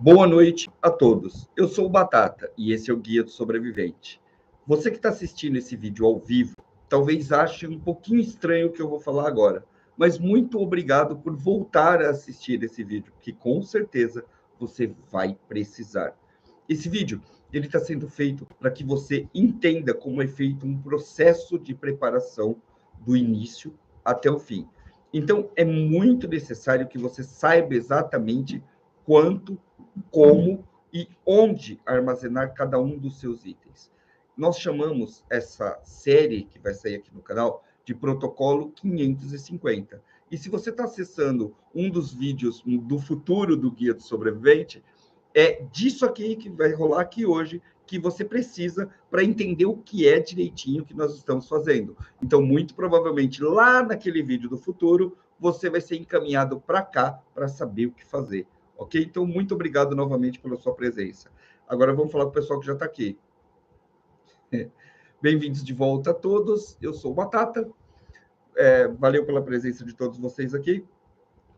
Boa noite a todos. Eu sou o Batata e esse é o Guia do Sobrevivente. Você que está assistindo esse vídeo ao vivo, talvez ache um pouquinho estranho o que eu vou falar agora, mas muito obrigado por voltar a assistir esse vídeo, que com certeza você vai precisar. Esse vídeo ele está sendo feito para que você entenda como é feito um processo de preparação do início até o fim. Então, é muito necessário que você saiba exatamente quanto, como e onde armazenar cada um dos seus itens. Nós chamamos essa série que vai sair aqui no canal de Protocolo 550. E se você está acessando um dos vídeos do futuro do Guia do Sobrevivente, é disso aqui que vai rolar aqui hoje que você precisa para entender o que é direitinho que nós estamos fazendo. Então, muito provavelmente, lá naquele vídeo do futuro, você vai ser encaminhado para cá para saber o que fazer. Ok? Então, muito obrigado novamente pela sua presença. Agora vamos falar com o pessoal que já está aqui. Bem-vindos de volta a todos. Eu sou o Batata. Valeu pela presença de todos vocês aqui.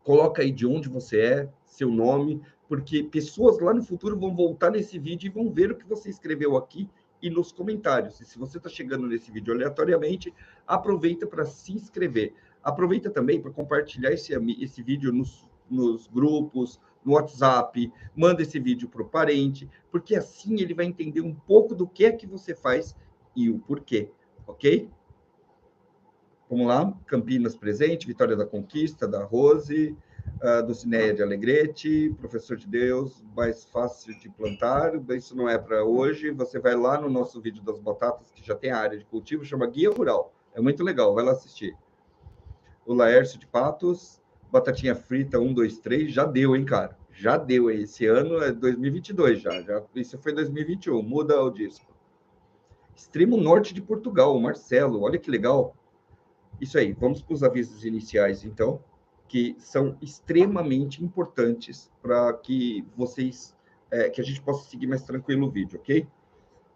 Coloca aí de onde você é, seu nome, porque pessoas lá no futuro vão voltar nesse vídeo e vão ver o que você escreveu aqui e nos comentários. E se você está chegando nesse vídeo aleatoriamente, aproveita para se inscrever. Aproveita também para compartilhar esse vídeo nos grupos, no WhatsApp, manda esse vídeo para o parente, porque assim ele vai entender um pouco do que é que você faz e o porquê, ok? Vamos lá, Campinas presente, Vitória da Conquista, da Rose, Dulcineia de Alegrete, Professor de Deus, mais fácil de plantar, isso não é para hoje, você vai lá no nosso vídeo das batatas, que já tem a área de cultivo, chama Guia Rural, é muito legal, vai lá assistir. O Laércio de Patos, batatinha frita 1, 2, 3, já deu, hein, cara? Já deu, esse ano é 2022 já isso foi 2021, muda o disco. Extremo norte de Portugal, o Marcelo, olha que legal. Isso aí, vamos para os avisos iniciais, então, que são extremamente importantes para que vocês, que a gente possa seguir mais tranquilo o vídeo, ok?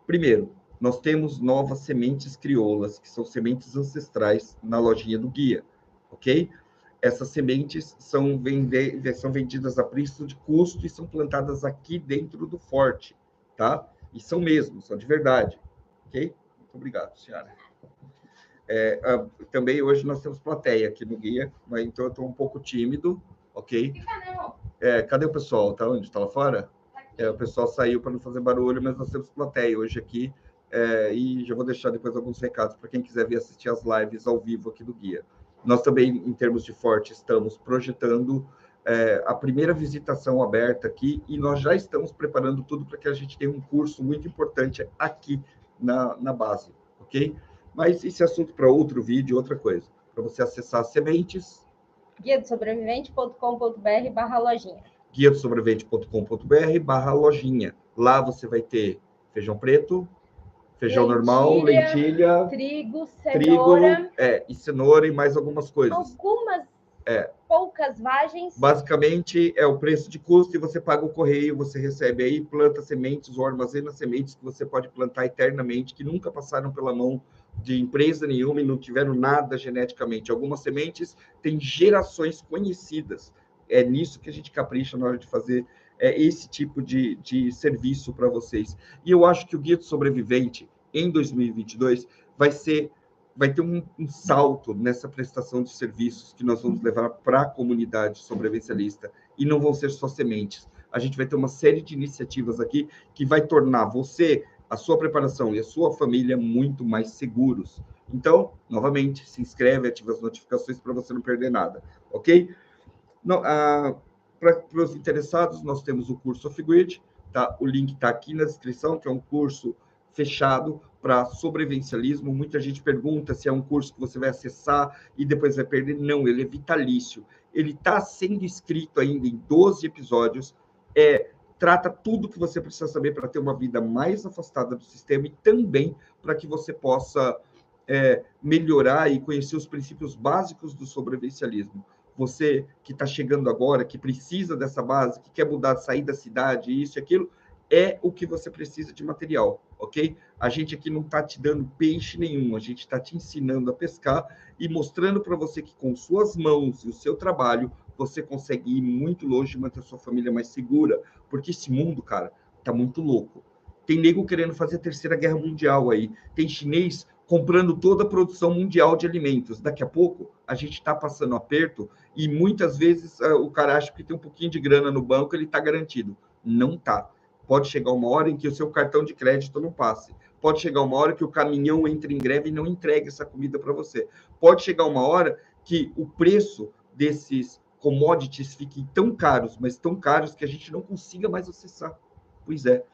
Primeiro, nós temos novas sementes crioulas, que são sementes ancestrais na lojinha do guia, ok? Essas sementes são vendidas a preço de custo e são plantadas aqui dentro do forte, tá? E são mesmo, são de verdade, ok? Muito obrigado, senhora. Também hoje nós temos plateia aqui no guia, mas então eu estou um pouco tímido, ok? Cadê o pessoal? Tá onde? Está lá fora? O pessoal saiu para não fazer barulho, mas nós temos plateia hoje aqui, e já vou deixar depois alguns recados para quem quiser vir assistir as lives ao vivo aqui do guia. Nós também, em termos de forte, estamos projetando a primeira visitação aberta aqui, e nós já estamos preparando tudo para que a gente tenha um curso muito importante aqui na base, ok? Mas esse assunto para outro vídeo, outra coisa. Para você acessar sementes. guiadosobrevivente.com.br/lojinha. guiadosobrevivente.com.br/lojinha. Lá você vai ter feijão preto, feijão normal, lentilha, trigo, cenoura, e cenoura e mais algumas coisas. Algumas poucas vagens. Basicamente, é o preço de custo e você paga o correio, você recebe aí, planta sementes ou armazena sementes que você pode plantar eternamente, que nunca passaram pela mão de empresa nenhuma e não tiveram nada geneticamente. Algumas sementes têm gerações conhecidas. É nisso que a gente capricha na hora de fazer esse tipo de serviço para vocês. E eu acho que o Guia do Sobrevivente, em 2022, vai ter um salto nessa prestação de serviços que nós vamos levar para a comunidade sobrevivencialista, e não vão ser só sementes. A gente vai ter uma série de iniciativas aqui que vai tornar você, a sua preparação e a sua família muito mais seguros. Então, novamente, se inscreve, ativa as notificações para você não perder nada, ok? Para os interessados, nós temos o curso Off-Grid, tá? O link está aqui na descrição, que é um curso fechado para sobrevivencialismo. Muita gente pergunta se é um curso que você vai acessar e depois vai perder. Não, ele é vitalício. Ele está sendo escrito ainda em 12 episódios, trata tudo que você precisa saber para ter uma vida mais afastada do sistema e também para que você possa melhorar e conhecer os princípios básicos do sobrevivencialismo. Você que está chegando agora, que precisa dessa base, que quer mudar, sair da cidade, isso e aquilo, é o que você precisa de material, ok? A gente aqui não está te dando peixe nenhum, a gente está te ensinando a pescar e mostrando para você que com suas mãos e o seu trabalho, você consegue ir muito longe e manter a sua família mais segura, porque esse mundo, cara, tá muito louco. Tem nego querendo fazer a Terceira Guerra Mundial aí, tem chinês comprando toda a produção mundial de alimentos. Daqui a pouco, a gente está passando aperto e muitas vezes o cara acha que tem um pouquinho de grana no banco, ele está garantido. Não tá. Pode chegar uma hora em que o seu cartão de crédito não passe. Pode chegar uma hora que o caminhão entre em greve e não entregue essa comida para você. Pode chegar uma hora que o preço desses commodities fiquem tão caros, mas tão caros que a gente não consiga mais acessar. Pois é,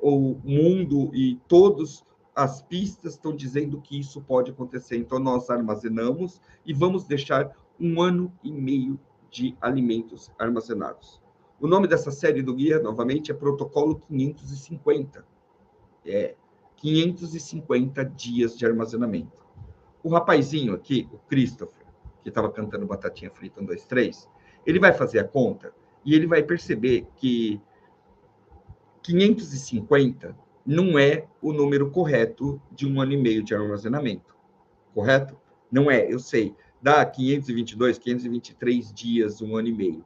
o mundo e todas as pistas estão dizendo que isso pode acontecer. Então, nós armazenamos e vamos deixar 1 ano e meio de alimentos armazenados. O nome dessa série do guia, novamente, é Protocolo 550. 550 dias de armazenamento. O rapazinho aqui, o Christopher, que estava cantando Batatinha Frita 1, 2, 3, ele vai fazer a conta e ele vai perceber que 550 não é o número correto de 1 ano e meio de armazenamento. Correto? Não é, eu sei. Dá 522, 523 dias, 1 ano e meio.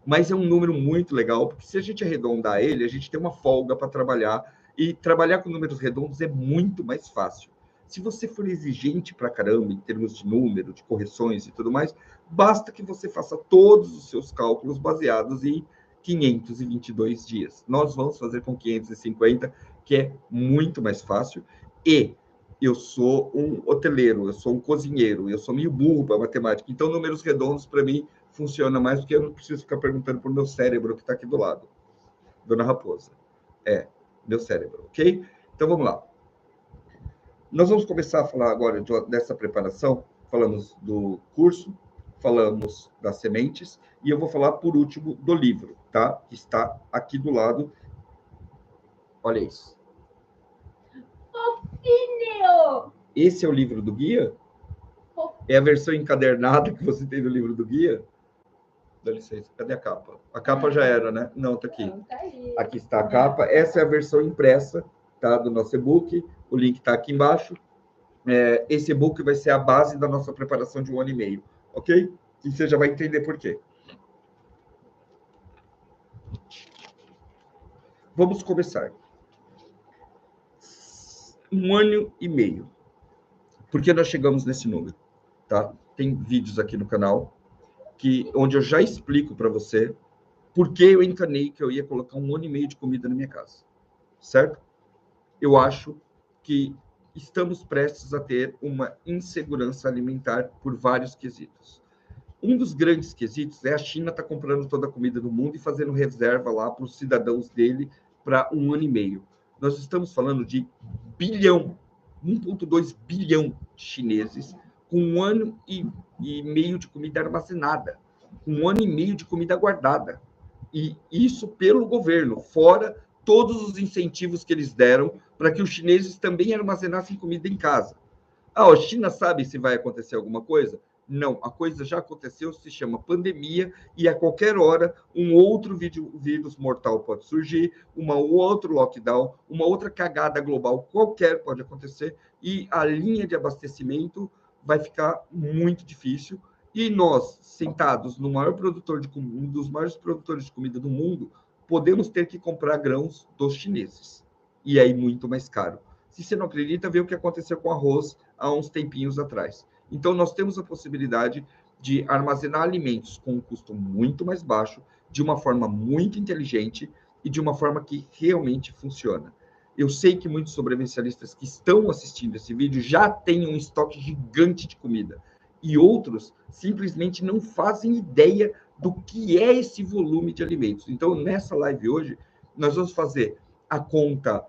Mas é um número muito legal, porque se a gente arredondar ele, a gente tem uma folga para trabalhar, e trabalhar com números redondos é muito mais fácil. Se você for exigente para caramba, em termos de número, de correções e tudo mais, basta que você faça todos os seus cálculos baseados em 522 dias. Nós vamos fazer com 550, que é muito mais fácil, e eu sou um hoteleiro, eu sou um cozinheiro, eu sou meio burro para matemática, então números redondos para mim funciona mais, porque eu não preciso ficar perguntando para o meu cérebro que está aqui do lado. Dona Raposa. Meu cérebro, ok? Então vamos lá. Nós vamos começar a falar agora dessa preparação. Falamos do curso, falamos das sementes, e eu vou falar por último do livro, tá? Que está aqui do lado. Olha isso. Fofinho! Esse é o livro do guia? É a versão encadernada que você tem do livro do guia? Dá licença, cadê a capa? A capa já era, né? Não, tá aqui. Não, tá aí. Aqui está a capa. Essa é a versão impressa, tá? Do nosso e-book. O link está aqui embaixo. Esse e-book vai ser a base da nossa preparação de 1 ano e meio, ok? E você já vai entender por quê. Vamos começar. 1 ano e meio. Por que nós chegamos nesse número? Tá? Tem vídeos aqui no canal onde eu já explico para você por que eu encanei que eu ia colocar 1 ano e meio de comida na minha casa. Certo? Eu acho que estamos prestes a ter uma insegurança alimentar por vários quesitos. Um dos grandes quesitos é a China estar comprando toda a comida do mundo e fazendo reserva lá para os cidadãos dele para 1 ano e meio. Nós estamos falando de 1,2 bilhão de chineses com 1 ano e meio de comida armazenada, 1 ano e meio de comida guardada. E isso pelo governo, fora todos os incentivos que eles deram para que os chineses também armazenassem comida em casa. A China sabe se vai acontecer alguma coisa? Não, a coisa já aconteceu, se chama pandemia, e a qualquer hora um outro vírus mortal pode surgir, um outro lockdown, uma outra cagada global qualquer pode acontecer, e a linha de abastecimento vai ficar muito difícil. E nós, sentados no maior produtor de comida, um dos maiores produtores de comida do mundo, podemos ter que comprar grãos dos chineses. E aí muito mais caro. Se você não acredita, vê o que aconteceu com arroz há uns tempinhos atrás. Então, nós temos a possibilidade de armazenar alimentos com um custo muito mais baixo, de uma forma muito inteligente e de uma forma que realmente funciona. Eu sei que muitos sobrevivencialistas que estão assistindo esse vídeo já têm um estoque gigante de comida, e outros simplesmente não fazem ideia do que é esse volume de alimentos. Então, nessa live hoje, nós vamos fazer a conta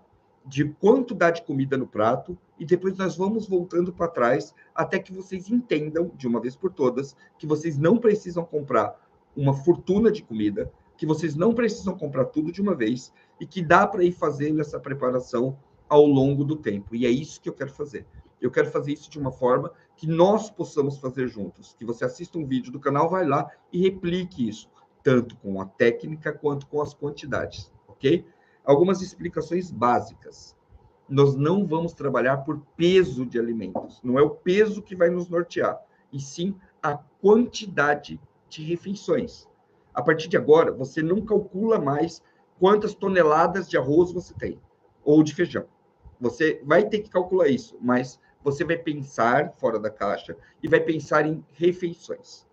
de quanto dá de comida no prato, e depois nós vamos voltando para trás até que vocês entendam, de uma vez por todas, que vocês não precisam comprar uma fortuna de comida, que vocês não precisam comprar tudo de uma vez, e que dá para ir fazendo essa preparação ao longo do tempo. E é isso que eu quero fazer. Eu quero fazer isso de uma forma que nós possamos fazer juntos. Que você assista um vídeo do canal, vai lá e replique isso, tanto com a técnica quanto com as quantidades, ok? Algumas explicações básicas. nós não vamos trabalhar por peso de alimentos. Não é o peso que vai nos nortear, e sim a quantidade de refeições. A partir de agora, você não calcula mais quantas toneladas de arroz você tem, ou de feijão. Você vai ter que calcular isso, mas você vai pensar fora da caixa e vai pensar em refeições.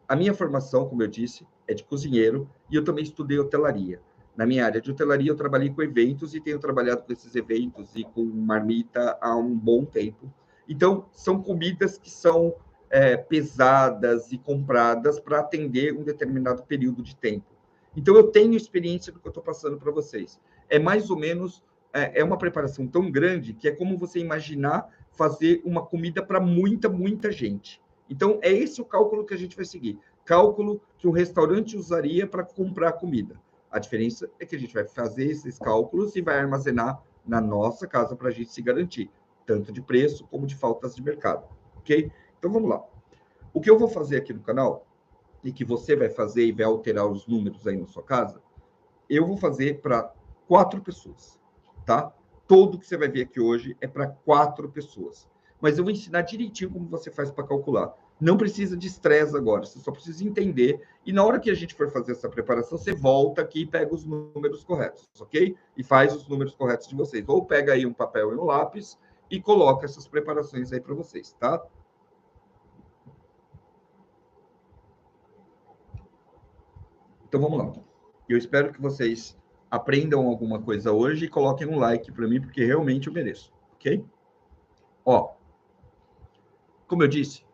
A minha formação, como eu disse, é de cozinheiro e eu também estudei hotelaria. Na minha área de hotelaria, eu trabalhei com eventos e tenho trabalhado com esses eventos e com marmita há um bom tempo. Então, são comidas que são pesadas e compradas para atender um determinado período de tempo. Então, eu tenho experiência do que eu estou passando para vocês. É mais ou menos, é uma preparação tão grande que é como você imaginar fazer uma comida para muita, muita gente. Então, é esse o cálculo que a gente vai seguir. Cálculo que o restaurante usaria para comprar comida. A diferença é que a gente vai fazer esses cálculos e vai armazenar na nossa casa para a gente se garantir, tanto de preço como de faltas de mercado, ok? Então, vamos lá. O que eu vou fazer aqui no canal, e que você vai fazer e vai alterar os números aí na sua casa, eu vou fazer para 4 pessoas, tá? Tudo que você vai ver aqui hoje é para 4 pessoas. Mas eu vou ensinar direitinho como você faz para calcular. Não precisa de estresse agora, você só precisa entender. E na hora que a gente for fazer essa preparação, você volta aqui e pega os números corretos, ok? E faz os números corretos de vocês. Ou pega aí um papel e um lápis e coloca essas preparações aí para vocês, tá? Então vamos lá. Eu espero que vocês aprendam alguma coisa hoje e coloquem um like para mim, porque realmente eu mereço, ok? Ó, como eu disse,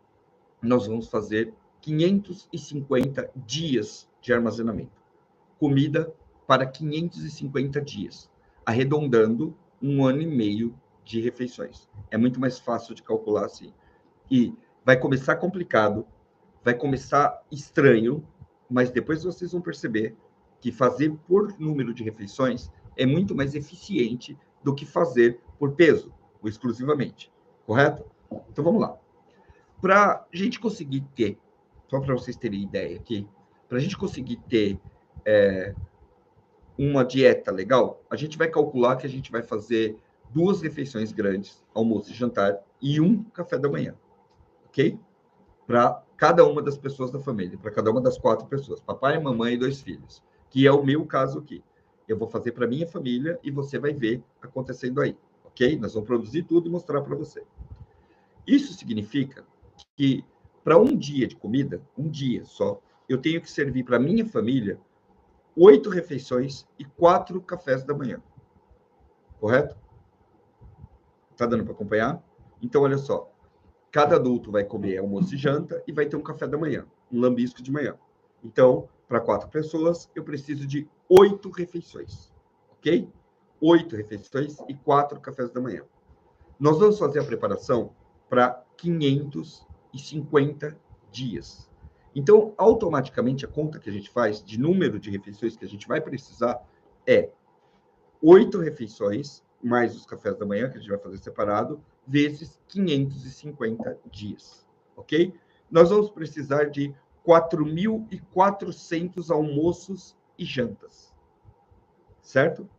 nós vamos fazer 550 dias de armazenamento. Comida para 550 dias, arredondando 1 ano e meio de refeições. É muito mais fácil de calcular assim. E vai começar complicado, vai começar estranho, mas depois vocês vão perceber que fazer por número de refeições é muito mais eficiente do que fazer por peso, ou exclusivamente. Correto? Então vamos lá. Para a gente conseguir ter, só para vocês terem ideia aqui, para a gente conseguir ter uma dieta legal, a gente vai calcular que a gente vai fazer 2 refeições grandes, almoço e jantar, e um café da manhã, ok? Para cada uma das pessoas da família, para cada uma das 4 pessoas, papai, mamãe e 2 filhos, que é o meu caso aqui. Eu vou fazer para minha família e você vai ver acontecendo aí, ok? Nós vamos produzir tudo e mostrar para você. Isso significa que para um dia de comida, um dia só, eu tenho que servir para minha família 8 refeições e 4 cafés da manhã. Correto? Tá dando para acompanhar? Então, olha só. Cada adulto vai comer almoço e janta e vai ter um café da manhã, um lambisco de manhã. Então, para 4 pessoas, eu preciso de 8 refeições. Ok? 8 refeições e 4 cafés da manhã. Nós vamos fazer a preparação para 550 dias. Então, automaticamente, a conta que a gente faz de número de refeições que a gente vai precisar é 8 refeições, mais os cafés da manhã, que a gente vai fazer separado, vezes 550 dias, ok? Nós vamos precisar de 4.400 almoços e jantas, certo?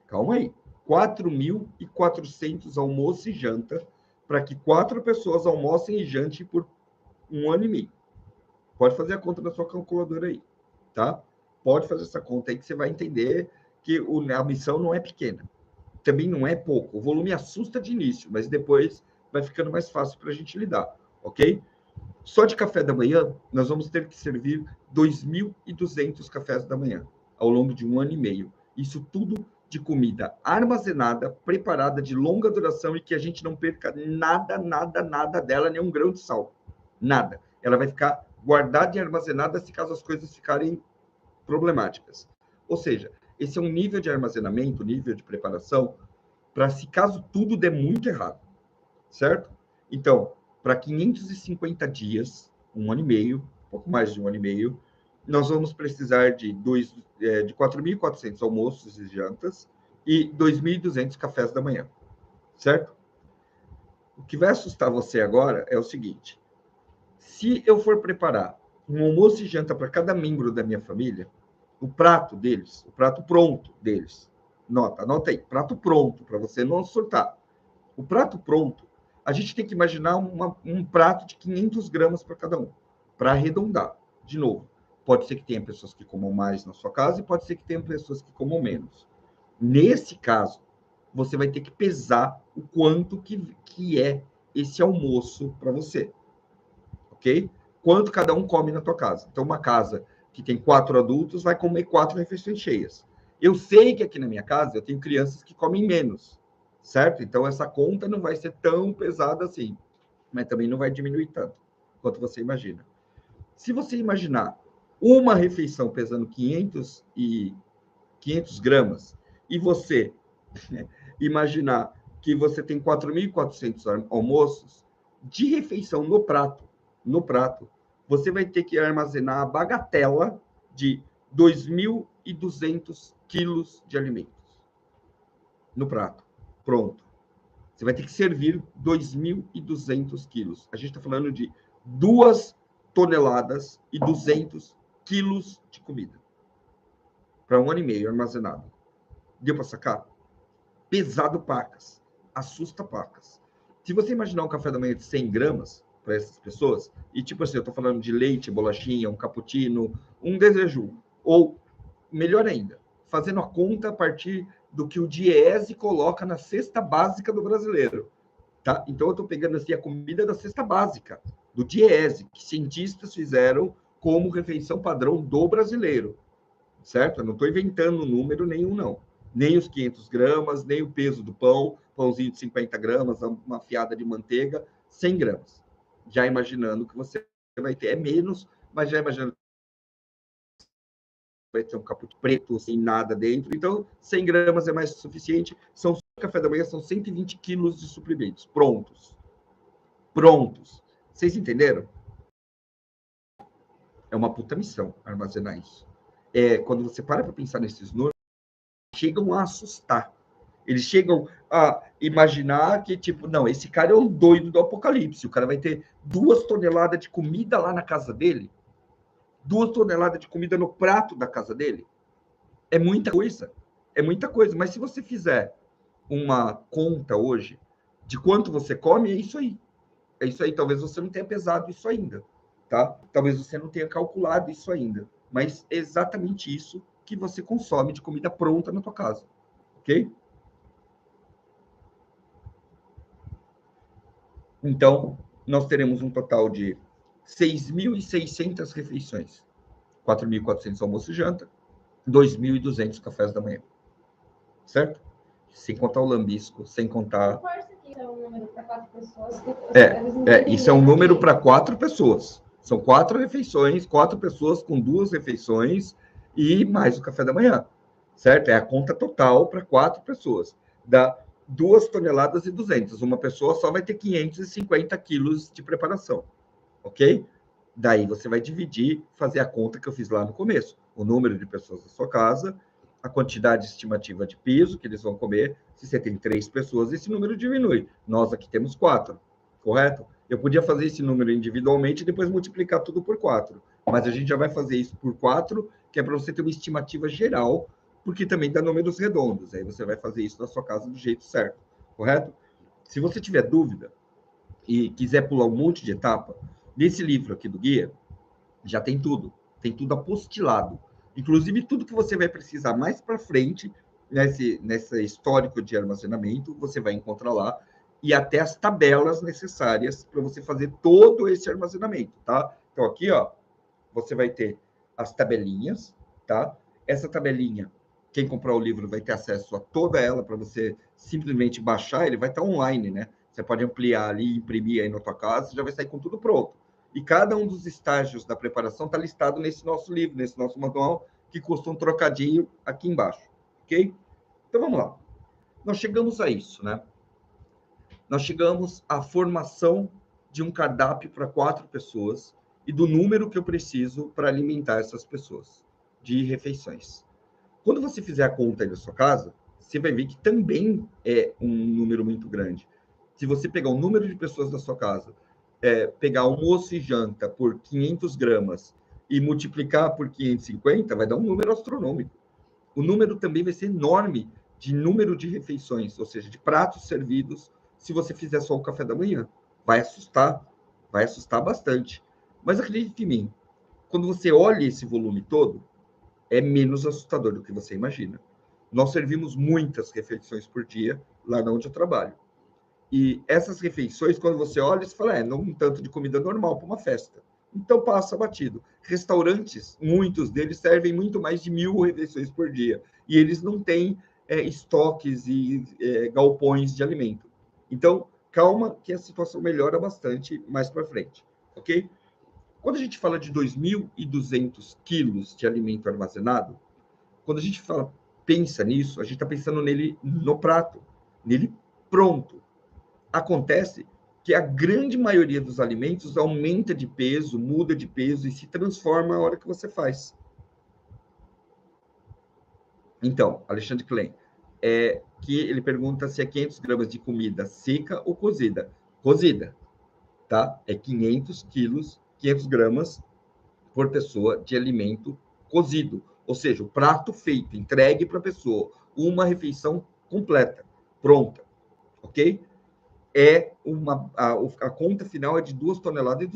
Calma aí. 4.400 almoços e janta para que 4 pessoas almocem e jantem por 1 ano e meio. Pode fazer a conta na sua calculadora aí, tá? Pode fazer essa conta aí que você vai entender que a missão não é pequena. Também não é pouco. O volume assusta de início, mas depois vai ficando mais fácil para a gente lidar, ok? Só de café da manhã, nós vamos ter que servir 2.200 cafés da manhã ao longo de 1 ano e meio. Isso tudo de comida armazenada, preparada, de longa duração e que a gente não perca nada, nada, nada dela, nem um grão de sal. Nada. Ela vai ficar guardada e armazenada se caso as coisas ficarem problemáticas. Ou seja, esse é um nível de armazenamento, nível de preparação, para se caso tudo der muito errado, certo? Então, para 550 dias, 1 ano e meio, um pouco mais de 1 ano e meio, nós vamos precisar de 4.400 almoços e jantas e 2.200 cafés da manhã, certo? O que vai assustar você agora é o seguinte: se eu for preparar um almoço e janta para cada membro da minha família, o prato deles, o prato pronto deles, Anota aí, prato pronto, para você não surtar. O prato pronto, a gente tem que imaginar um prato de 500 gramas para cada um, para arredondar. De novo, pode ser que tenha pessoas que comam mais na sua casa e pode ser que tenha pessoas que comam menos. Nesse caso, você vai ter que pesar o quanto que é esse almoço para você, ok? Quanto cada um come na tua casa. Então, uma casa que tem 4 adultos vai comer 4 refeições cheias. Eu sei que aqui na minha casa eu tenho crianças que comem menos, certo? Então, essa conta não vai ser tão pesada assim, mas também não vai diminuir tanto quanto você imagina. Se você imaginar uma refeição pesando 500 gramas e você imaginar que você tem 4.400 almoços de refeição no prato, você vai ter que armazenar a bagatela de 2.200 quilos de alimentos no prato. Pronto. Você vai ter que servir 2.200 quilos. A gente está falando de 2 toneladas e 200 quilos de comida para 1 ano e meio armazenado. Deu para sacar? Pesado pacas. Assusta pacas. Se você imaginar um café da manhã de 100 gramas para essas pessoas, e tipo assim, eu estou falando de leite, bolachinha, um cappuccino, um desejum, ou melhor ainda, fazendo a conta a partir do que o Diese coloca na cesta básica do brasileiro. Tá? Então, eu estou pegando assim, a comida da cesta básica, do Diese, que cientistas fizeram como refeição padrão do brasileiro. Certo? Eu não estou inventando número nenhum, não. Nem os 500 gramas, nem o peso do pão, pãozinho de 50 gramas, uma fiada de manteiga, 100 gramas. Já imaginando que você vai ter, é menos, mas já imaginando que vai ter um caput preto, sem nada dentro. Então, 100 gramas é mais que suficiente. Café da manhã são 120 quilos de suprimentos prontos. Prontos. Vocês entenderam? É uma puta missão armazenar isso. Quando você para pensar nesses números, chegam a assustar. Eles chegam a imaginar que, tipo, não, esse cara é um doido do apocalipse. O cara vai ter 2 toneladas de comida lá na casa dele. 2 toneladas de comida no prato da casa dele. É muita coisa. É muita coisa. Mas se você fizer uma conta hoje de quanto você come, é isso aí. É isso aí. Talvez você não tenha pesado isso ainda, tá? Talvez você não tenha calculado isso ainda. Mas é exatamente isso que você consome de comida pronta na tua casa, ok? Então, nós teremos um total de 6.600 refeições, 4.400 almoço e janta, 2.200 cafés da manhã, certo? Sem contar o lambisco, sem contar... Isso é um número para 4 pessoas. Isso é um número para 4 pessoas. São 4 refeições, 4 pessoas com 2 refeições e mais o café da manhã, certo? É a conta total para 4 pessoas. Dá 2 toneladas e 200. Uma pessoa só vai ter 550 quilos de preparação, ok? Daí você vai dividir, fazer a conta que eu fiz lá no começo. O número de pessoas da sua casa, a quantidade estimativa de peso que eles vão comer. Se você tem 3 pessoas, esse número diminui. Nós aqui temos 4, correto? Eu podia fazer esse número individualmente e depois multiplicar tudo por 4. Mas a gente já vai fazer isso por 4, que é para você ter uma estimativa geral, porque também dá números redondos. Aí você vai fazer isso na sua casa do jeito certo, correto? Se você tiver dúvida e quiser pular um monte de etapa, nesse livro aqui do guia, já tem tudo apostilado. Inclusive, tudo que você vai precisar mais para frente, nesse histórico de armazenamento, você vai encontrar lá, e até as tabelas necessárias para você fazer todo esse armazenamento, tá? Então, aqui, ó, você vai ter as tabelinhas, tá? Essa tabelinha, quem comprar o livro vai ter acesso a toda ela para você simplesmente baixar, ele vai estar online, né? Você pode ampliar ali, imprimir aí na tua casa, você já vai sair com tudo pronto. E cada um dos estágios da preparação está listado nesse nosso livro, nesse nosso manual, que custa um trocadinho aqui embaixo, ok? Então, vamos lá. Nós chegamos a isso, né? Nós chegamos à formação de um cardápio para 4 pessoas e do número que eu preciso para alimentar essas pessoas de refeições. Quando você fizer a conta aí da sua casa, você vai ver que também é um número muito grande. Se você pegar o número de pessoas da sua casa, pegar almoço e janta por 500 gramas e multiplicar por 550, vai dar um número astronômico. O número também vai ser enorme de número de refeições, ou seja, de pratos servidos, se você fizer só o café da manhã. Vai assustar bastante. Mas acredite em mim, quando você olha esse volume todo, é menos assustador do que você imagina. Nós servimos muitas refeições por dia lá onde eu trabalho. E essas refeições, quando você olha, você fala, não um tanto de comida normal para uma festa. Então passa batido. Restaurantes, muitos deles servem muito mais de 1.000 refeições por dia. E eles não têm estoques e galpões de alimento. Então, calma que a situação melhora bastante mais para frente, ok? Quando a gente fala de 2.200 quilos de alimento armazenado, quando a gente pensa nisso, a gente está pensando nele no prato, nele pronto. Acontece que a grande maioria dos alimentos aumenta de peso, muda de peso e se transforma na hora que você faz. Então, Alexandre Klein, que ele pergunta se é 500 gramas de comida seca ou cozida. Cozida, tá? É 500 gramas por pessoa de alimento cozido. Ou seja, o prato feito, entregue para a pessoa, uma refeição completa, pronta, ok? A conta final é de 2,2 toneladas.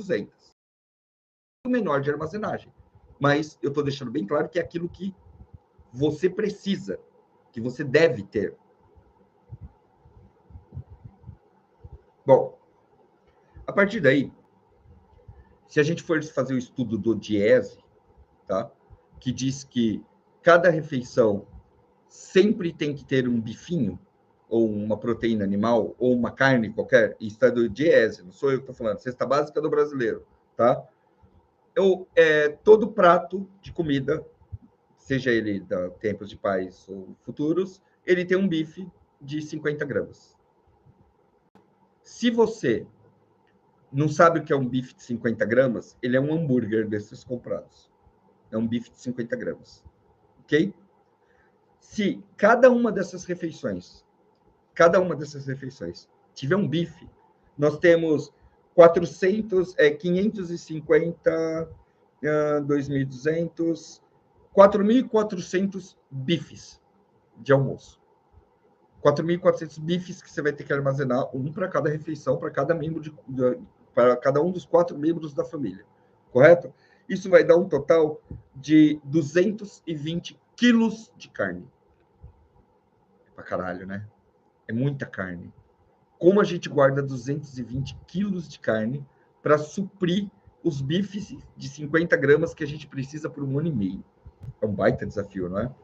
O menor de armazenagem. Mas eu estou deixando bem claro que é aquilo que você precisa, que você deve ter. Bom, a partir daí, se a gente for fazer o estudo do Diese, tá? Que diz que cada refeição sempre tem que ter um bifinho, ou uma proteína animal, ou uma carne qualquer, isso é do Diese, não sou eu que estou falando, cesta básica do brasileiro, tá? Todo prato de comida, seja ele da tempos de pais ou futuros, ele tem um bife de 50 gramas. Se você não sabe o que é um bife de 50 gramas, ele é um hambúrguer desses comprados. É um bife de 50 gramas. Ok? Se cada uma dessas refeições tiver um bife, nós temos 550, 2.200, 4.400 bifes de almoço. 4.400 bifes que você vai ter que armazenar, um para cada refeição, para cada um dos 4 membros da família. Correto? Isso vai dar um total de 220 quilos de carne. É pra caralho, né? É muita carne. Como a gente guarda 220 quilos de carne para suprir os bifes de 50 gramas que a gente precisa por 1 ano e meio? É um baita desafio, não é?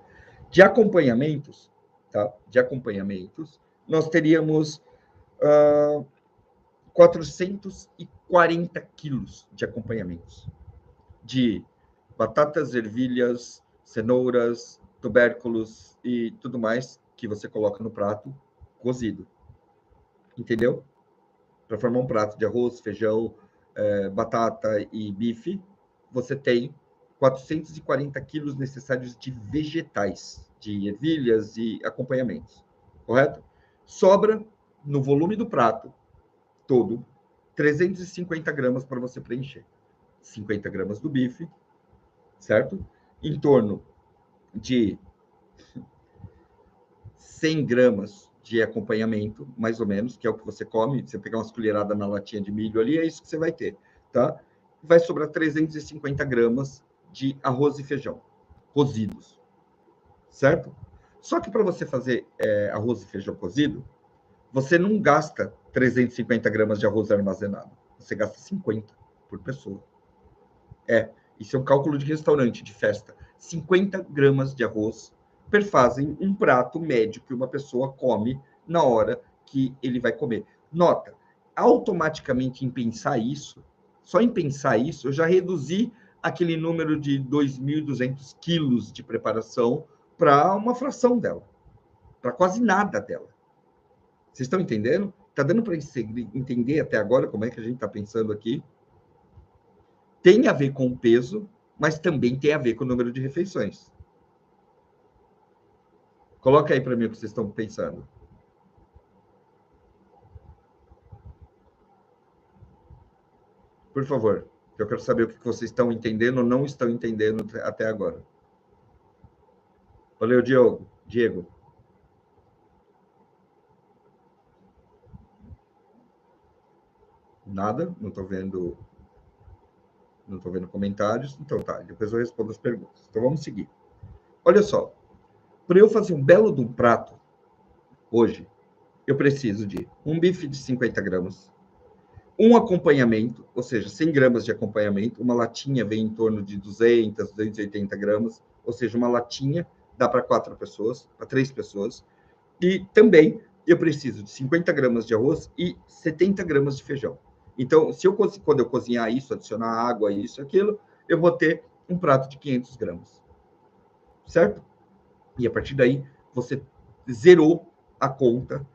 De acompanhamentos, tá? Nós teríamos 440 quilos de acompanhamentos. De batatas, ervilhas, cenouras, tubérculos e tudo mais que você coloca no prato cozido. Entendeu? Para formar um prato de arroz, feijão, batata e bife, você tem 440 quilos necessários de vegetais, de ervilhas e acompanhamentos. Correto? Sobra, no volume do prato todo, 350 gramas para você preencher. 50 gramas do bife, certo? Em torno de 100 gramas de acompanhamento, mais ou menos, que é o que você come. Você pegar umas colheradas na latinha de milho ali, é isso que você vai ter, tá? Vai sobrar 350 gramas de arroz e feijão cozidos, certo? Só que para você fazer arroz e feijão cozido, você não gasta 350 gramas de arroz armazenado. Você gasta 50 por pessoa. Isso é um cálculo de restaurante, de festa. 50 gramas de arroz perfazem um prato médio que uma pessoa come na hora que ele vai comer. Nota, automaticamente em pensar isso, só em pensar isso, eu já reduzi aquele número de 2.200 quilos de preparação para uma fração dela, para quase nada dela. Vocês estão entendendo? Está dando para entender até agora como é que a gente está pensando aqui? Tem a ver com o peso, mas também tem a ver com o número de refeições. Coloca aí para mim o que vocês estão pensando. Por favor, eu quero saber o que vocês estão entendendo ou não estão entendendo até agora. Valeu, Diego. Nada, não estou vendo comentários. Então tá, depois eu respondo as perguntas. Então vamos seguir. Olha só, para eu fazer um belo de um prato, hoje, eu preciso de um bife de 50 gramas, um acompanhamento, ou seja, 100 gramas de acompanhamento, uma latinha vem em torno de 200, 280 gramas, ou seja, uma latinha dá para 4 pessoas, para 3 pessoas, e também eu preciso de 50 gramas de arroz e 70 gramas de feijão. Então, quando eu cozinhar isso, adicionar água, isso, aquilo, eu vou ter um prato de 500 gramas, certo? E a partir daí, você zerou a conta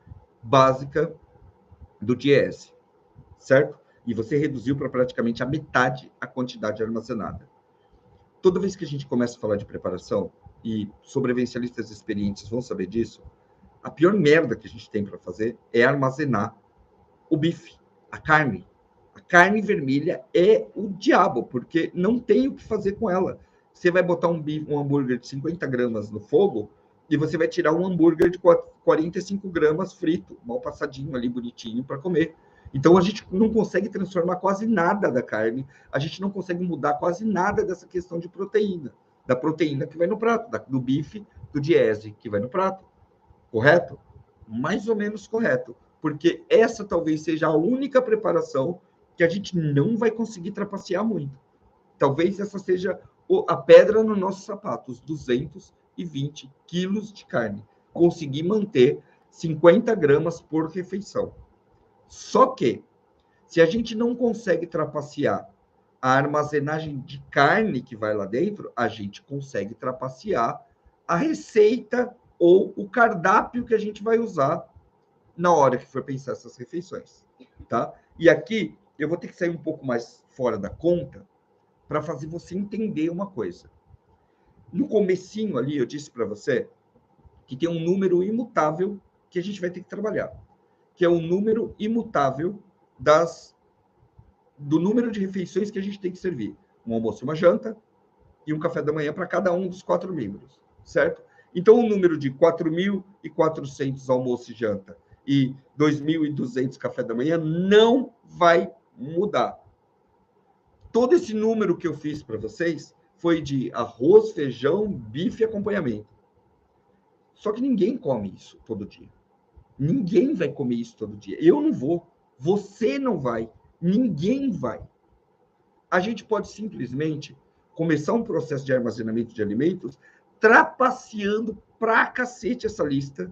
básica do DIEESE, certo? E você reduziu para praticamente a metade a quantidade armazenada. Toda vez que a gente começa a falar de preparação, e sobrevivencialistas experientes vão saber disso, a pior merda que a gente tem para fazer é armazenar o bife, a carne. A carne vermelha é o diabo, porque não tem o que fazer com ela. Você vai botar um hambúrguer de 50 gramas no fogo e você vai tirar um hambúrguer de 45 gramas frito, mal passadinho ali, bonitinho, para comer. Então, a gente não consegue transformar quase nada da carne, a gente não consegue mudar quase nada dessa questão de proteína, da proteína que vai no prato, do bife, do DIEESE que vai no prato. Correto? Mais ou menos correto. Porque essa talvez seja a única preparação que a gente não vai conseguir trapacear muito. Talvez essa seja a pedra no nosso sapato, os 220 quilos de carne. Conseguir manter 50 gramas por refeição. Só que, se a gente não consegue trapacear a armazenagem de carne que vai lá dentro, a gente consegue trapacear a receita ou o cardápio que a gente vai usar na hora que for pensar essas refeições, tá? E aqui eu vou ter que sair um pouco mais fora da conta para fazer você entender uma coisa. No comecinho ali eu disse para você que tem um número imutável que a gente vai ter que trabalhar, que é o número imutável do número de refeições que a gente tem que servir. Um almoço e uma janta e um café da manhã para cada um dos 4 membros, certo? Então, o número de 4.400 almoço e janta e 2.200 café da manhã não vai mudar. Todo esse número que eu fiz para vocês foi de arroz, feijão, bife e acompanhamento. Só que ninguém come isso todo dia. Ninguém vai comer isso todo dia. Eu não vou. Você não vai. Ninguém vai. A gente pode simplesmente começar um processo de armazenamento de alimentos trapaceando pra cacete essa lista,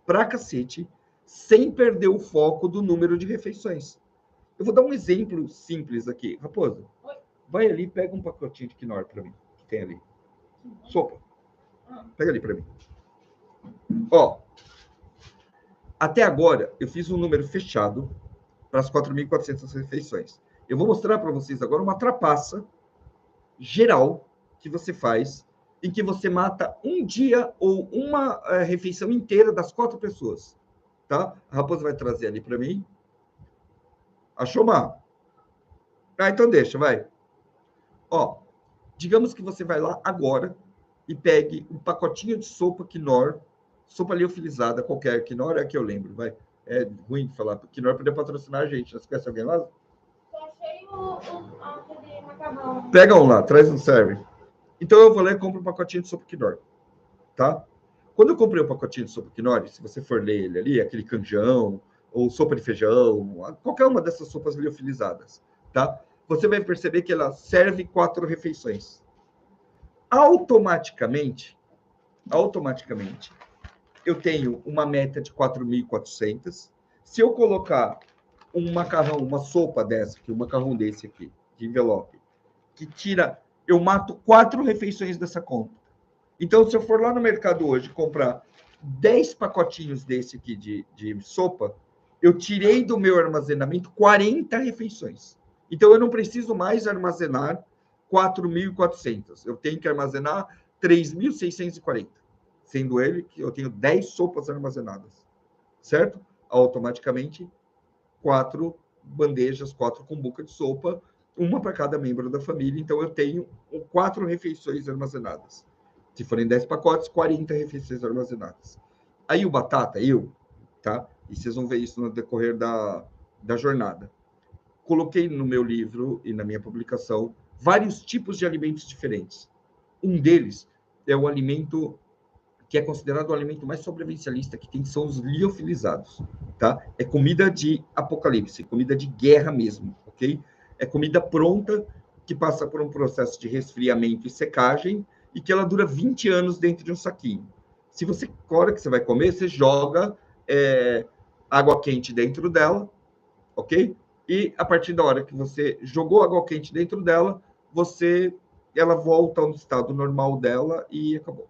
pra cacete, sem perder o foco do número de refeições. Eu vou dar um exemplo simples aqui. Raposa, vai ali, pega um pacotinho de quinoa para mim, que tem ali. Sopa. Pega ali para mim. Ó, até agora, eu fiz um número fechado para as 4.400 refeições. Eu vou mostrar para vocês agora uma trapaça geral que você faz, em que você mata um dia ou uma refeição inteira das 4 pessoas. Tá? A Raposa vai trazer ali para mim. Achou, Mar? Ah, então deixa, vai. Ó, digamos que você vai lá agora e pegue um pacotinho de sopa Knorr, sopa liofilizada, qualquer Knorr é a que eu lembro, vai. É ruim falar, Knorr poderia patrocinar a gente. Você conhece alguém lá? Eu achei aquele macarrão. Pega um lá, traz um serve. Então eu vou lá e compro um pacotinho de sopa Knorr, tá? Quando eu comprei o pacotinho de sopa Knorr, se você for ler ele ali, aquele canjão, ou sopa de feijão, qualquer uma dessas sopas liofilizadas, tá? Você vai perceber que ela serve 4 refeições. Automaticamente, eu tenho uma meta de 4.400. Se eu colocar um macarrão, uma sopa dessa aqui, um macarrão desse aqui, de envelope, que tira, eu mato 4 refeições dessa conta. Então, se eu for lá no mercado hoje comprar 10 pacotinhos desse aqui de sopa, eu tirei do meu armazenamento 40 refeições. Então, eu não preciso mais armazenar 4.400. Eu tenho que armazenar 3.640. Sendo ele que eu tenho 10 sopas armazenadas. Certo? Automaticamente, 4 bandejas, 4 cumbuca de sopa, uma para cada membro da família. Então, eu tenho 4 refeições armazenadas. Se forem 10 pacotes, 40 refeições armazenadas. Aí o batata, tá? E vocês vão ver isso no decorrer da jornada. coloquei no meu livro e na minha publicação vários tipos de alimentos diferentes. Um deles é o alimento que é considerado o alimento mais sobrevivencialista que tem, são os liofilizados, tá? É comida de apocalipse, comida de guerra mesmo, ok? É comida pronta que passa por um processo de resfriamento e secagem e que ela dura 20 anos dentro de um saquinho. Se você, na hora que você vai comer, você joga água quente dentro dela, ok? E a partir da hora que você jogou água quente dentro dela, ela volta ao estado normal dela e acabou.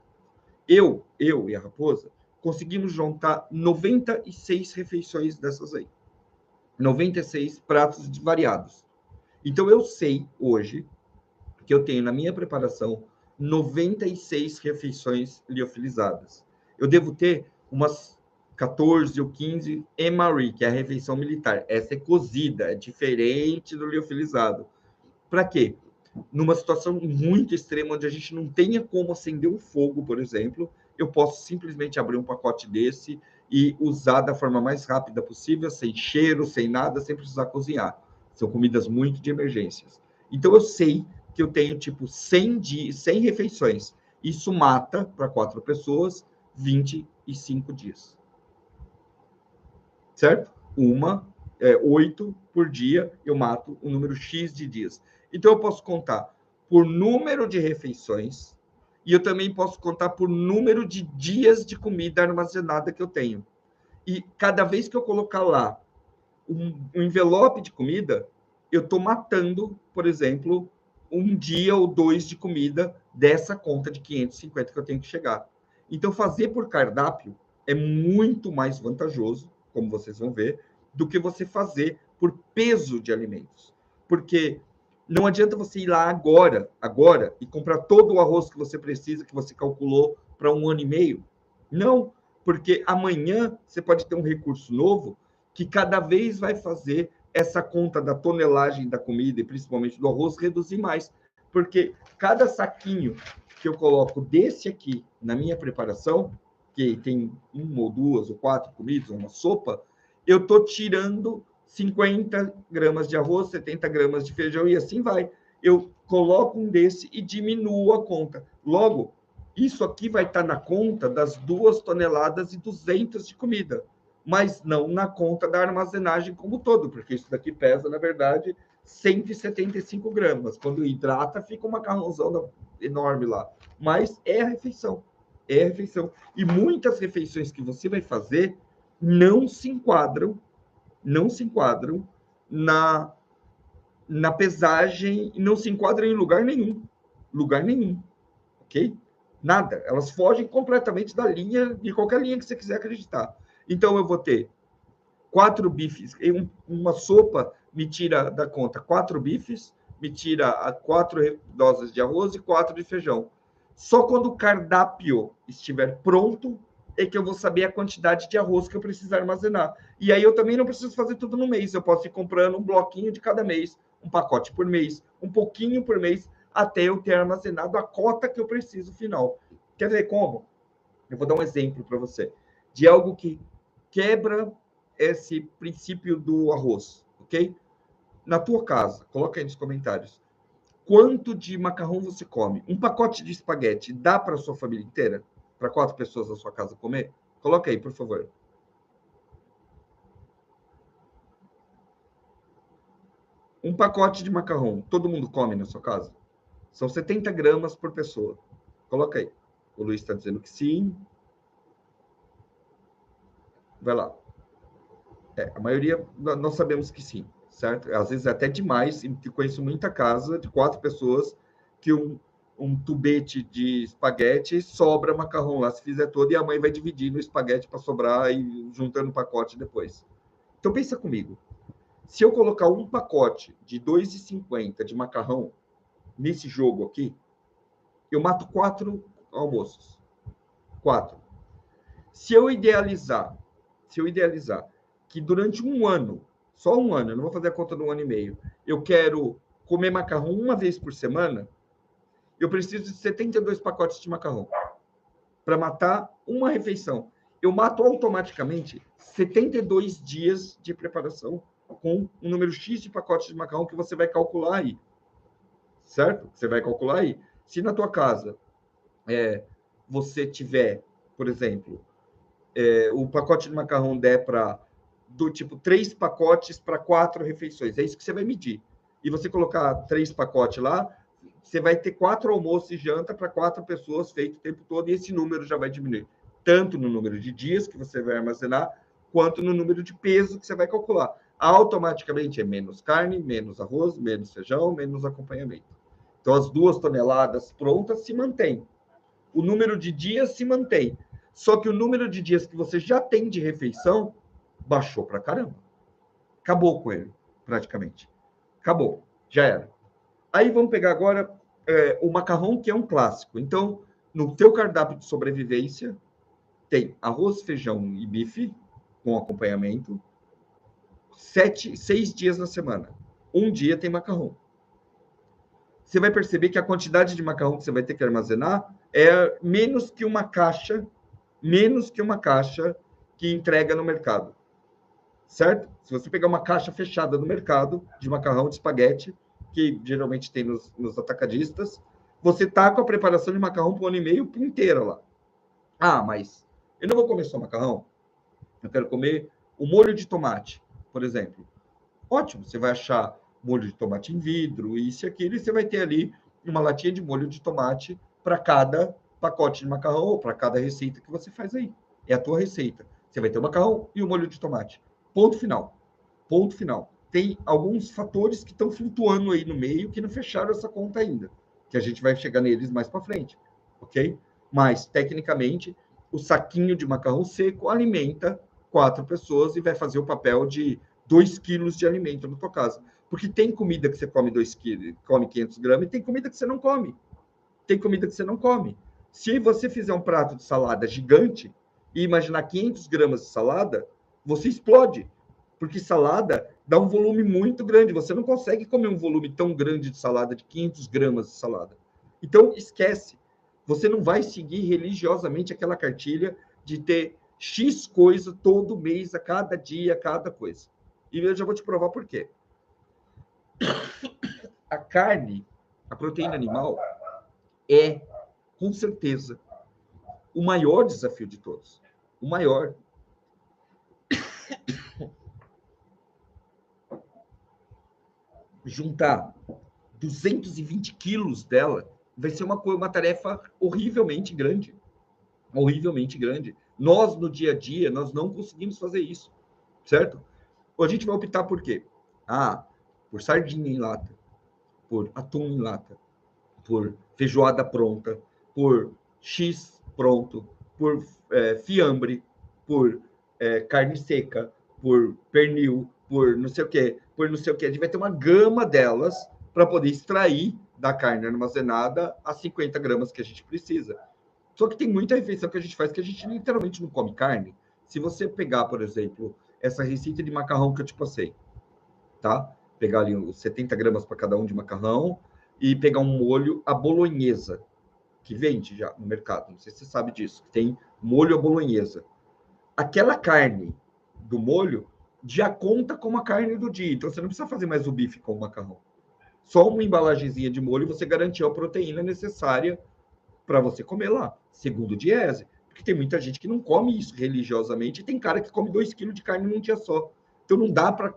Eu e a Raposa conseguimos juntar 96 refeições dessas aí. 96 pratos variados. Então eu sei hoje que eu tenho na minha preparação 96 refeições liofilizadas. Eu devo ter umas 14 ou 15 MRE, que é a refeição militar. Essa é cozida, é diferente do liofilizado. Para quê? Numa situação muito extrema, onde a gente não tenha como acender um fogo, por exemplo, eu posso simplesmente abrir um pacote desse e usar da forma mais rápida possível, sem cheiro, sem nada, sem precisar cozinhar. São comidas muito de emergências. Então, eu sei que eu tenho, tipo, 100 refeições. Isso mata, para 4 pessoas, 25 dias. Certo? 8 por dia, eu mato um número X de dias. Então, eu posso contar por número de refeições e eu também posso contar por número de dias de comida armazenada que eu tenho. E cada vez que eu colocar lá um envelope de comida, eu estou matando, por exemplo, um dia ou 2 de comida dessa conta de 550 que eu tenho que chegar. Então, fazer por cardápio é muito mais vantajoso, como vocês vão ver, do que você fazer por peso de alimentos. Porque não adianta você ir lá agora, e comprar todo o arroz que você precisa, que você calculou para 1 ano e meio. Não, porque amanhã você pode ter um recurso novo que cada vez vai fazer essa conta da tonelagem da comida, e principalmente do arroz, reduzir mais. Porque cada saquinho que eu coloco desse aqui na minha preparação, que tem 1 ou 2 ou 4 comidas, uma sopa, eu estou tirando 50 gramas de arroz, 70 gramas de feijão e assim vai. Eu coloco um desse e diminuo a conta. Logo, isso aqui vai estar na conta das 2 toneladas e 200 de comida, mas não na conta da armazenagem como todo, porque isso daqui pesa, na verdade, 175 gramas. Quando hidrata, fica um macarrãozão enorme lá. Mas é a refeição. É a refeição. E muitas refeições que você vai fazer não se enquadram na pesagem, não se enquadram em lugar nenhum. Lugar nenhum. Ok? Nada. Elas fogem completamente da linha, de qualquer linha que você quiser acreditar. Então, eu vou ter 4 bifes. Uma sopa me tira da conta 4 bifes, me tira 4 doses de arroz e 4 de feijão. Só quando o cardápio estiver pronto é que eu vou saber a quantidade de arroz que eu preciso armazenar. E aí eu também não preciso fazer tudo no mês. Eu posso ir comprando um bloquinho de cada mês, um pacote por mês, um pouquinho por mês, até eu ter armazenado a cota que eu preciso final. Quer ver como? Eu vou dar um exemplo para você de algo que quebra esse princípio do arroz, ok? Na tua casa, coloca aí nos comentários. Quanto de macarrão você come? Um pacote de espaguete dá para a sua família inteira? Para 4 pessoas da sua casa comer? Coloca aí, por favor. Um pacote de macarrão, todo mundo come na sua casa? São 70 gramas por pessoa. Coloca aí. O Luiz está dizendo que sim. Vai lá. A maioria, nós sabemos que sim, certo? Às vezes é até demais. Eu conheço muita casa de 4 pessoas que um tubete de espaguete sobra macarrão lá, se fizer todo, e a mãe vai dividir no espaguete para sobrar e juntando o pacote depois. Então, pensa comigo. Se eu colocar um pacote de 2,50 de macarrão nesse jogo aqui, eu mato 4 almoços. 4. Se eu idealizar que durante 1 ano, só 1 ano, eu não vou fazer a conta de 1 ano e meio, eu quero comer macarrão uma vez por semana, eu preciso de 72 pacotes de macarrão para matar uma refeição. Eu mato automaticamente 72 dias de preparação com um número X de pacotes de macarrão que você vai calcular aí, certo? Você vai calcular aí. Se na tua casa você tiver, por exemplo, o pacote de macarrão der para do tipo 3 pacotes para 4 refeições, é isso que você vai medir. E você colocar 3 pacotes lá, você vai ter 4 almoços e janta para 4 pessoas feito o tempo todo, e esse número já vai diminuir, tanto no número de dias que você vai armazenar, quanto no número de peso que você vai calcular. Automaticamente é menos carne, menos arroz, menos feijão, menos acompanhamento. Então, as 2 toneladas prontas se mantêm. O número de dias se mantém. Só que o número de dias que você já tem de refeição baixou para caramba. Acabou com ele, praticamente. Acabou. Já era. Aí vamos pegar agora o macarrão, que é um clássico. Então, no teu cardápio de sobrevivência, tem arroz, feijão e bife, com acompanhamento, 6 dias na semana. Um dia tem macarrão. Você vai perceber que a quantidade de macarrão que você vai ter que armazenar é menos que uma caixa que entrega no mercado. Certo? Se você pegar uma caixa fechada no mercado de macarrão de espaguete, que geralmente tem nos atacadistas, você tá com a preparação de macarrão por 1 ano e meio inteira lá. Ah, mas eu não vou comer só macarrão. Eu quero comer o molho de tomate, por exemplo. Ótimo, você vai achar molho de tomate em vidro, isso e aquilo, e você vai ter ali uma latinha de molho de tomate para cada pacote de macarrão ou para cada receita que você faz aí. É a tua receita. Você vai ter o macarrão e o molho de tomate. Ponto final. Ponto final. Tem alguns fatores que estão flutuando aí no meio que não fecharam essa conta ainda, que a gente vai chegar neles mais para frente, ok? Mas, tecnicamente, o saquinho de macarrão seco alimenta 4 pessoas e vai fazer o papel de 2 quilos de alimento na tua casa. Porque tem comida que você come 2 quilos, come 500 gramas, e tem comida que você não come. Tem comida que você não come. Se você fizer um prato de salada gigante e imaginar 500 gramas de salada, você explode. Porque salada dá um volume muito grande. Você não consegue comer um volume tão grande de salada, de 500 gramas de salada. Então, esquece. Você não vai seguir religiosamente aquela cartilha de ter X coisa todo mês, a cada dia, a cada coisa. E eu já vou te provar por quê. A carne, a proteína animal, é, com certeza, o maior desafio de todos. O maior. Juntar 220 quilos dela vai ser uma tarefa horrivelmente grande. Horrivelmente grande. Nós, no dia a dia, nós não conseguimos fazer isso, certo? A gente vai optar por quê? Por sardinha em lata, por atum em lata, por feijoada pronta, por X pronto, por fiambre, por carne seca, por pernil, por não sei o quê, por não sei o quê. A gente vai ter uma gama delas para poder extrair da carne armazenada as 50 gramas que a gente precisa. Só que tem muita refeição que a gente faz que a gente literalmente não come carne. Se você pegar, por exemplo, essa receita de macarrão que eu te passei, tá? Pegar ali os 70 gramas para cada um de macarrão e pegar um molho à bolonhesa, que vende já no mercado. Não sei se você sabe disso. Tem molho à bolonhesa. Aquela carne do molho já conta como a carne do dia. Então, você não precisa fazer mais o bife com o macarrão. Só uma embalagenzinha de molho você garantiu a proteína necessária para você comer lá, segundo o Diese. Porque tem muita gente que não come isso religiosamente e tem cara que come 2 quilos de carne num dia só. Então, não dá para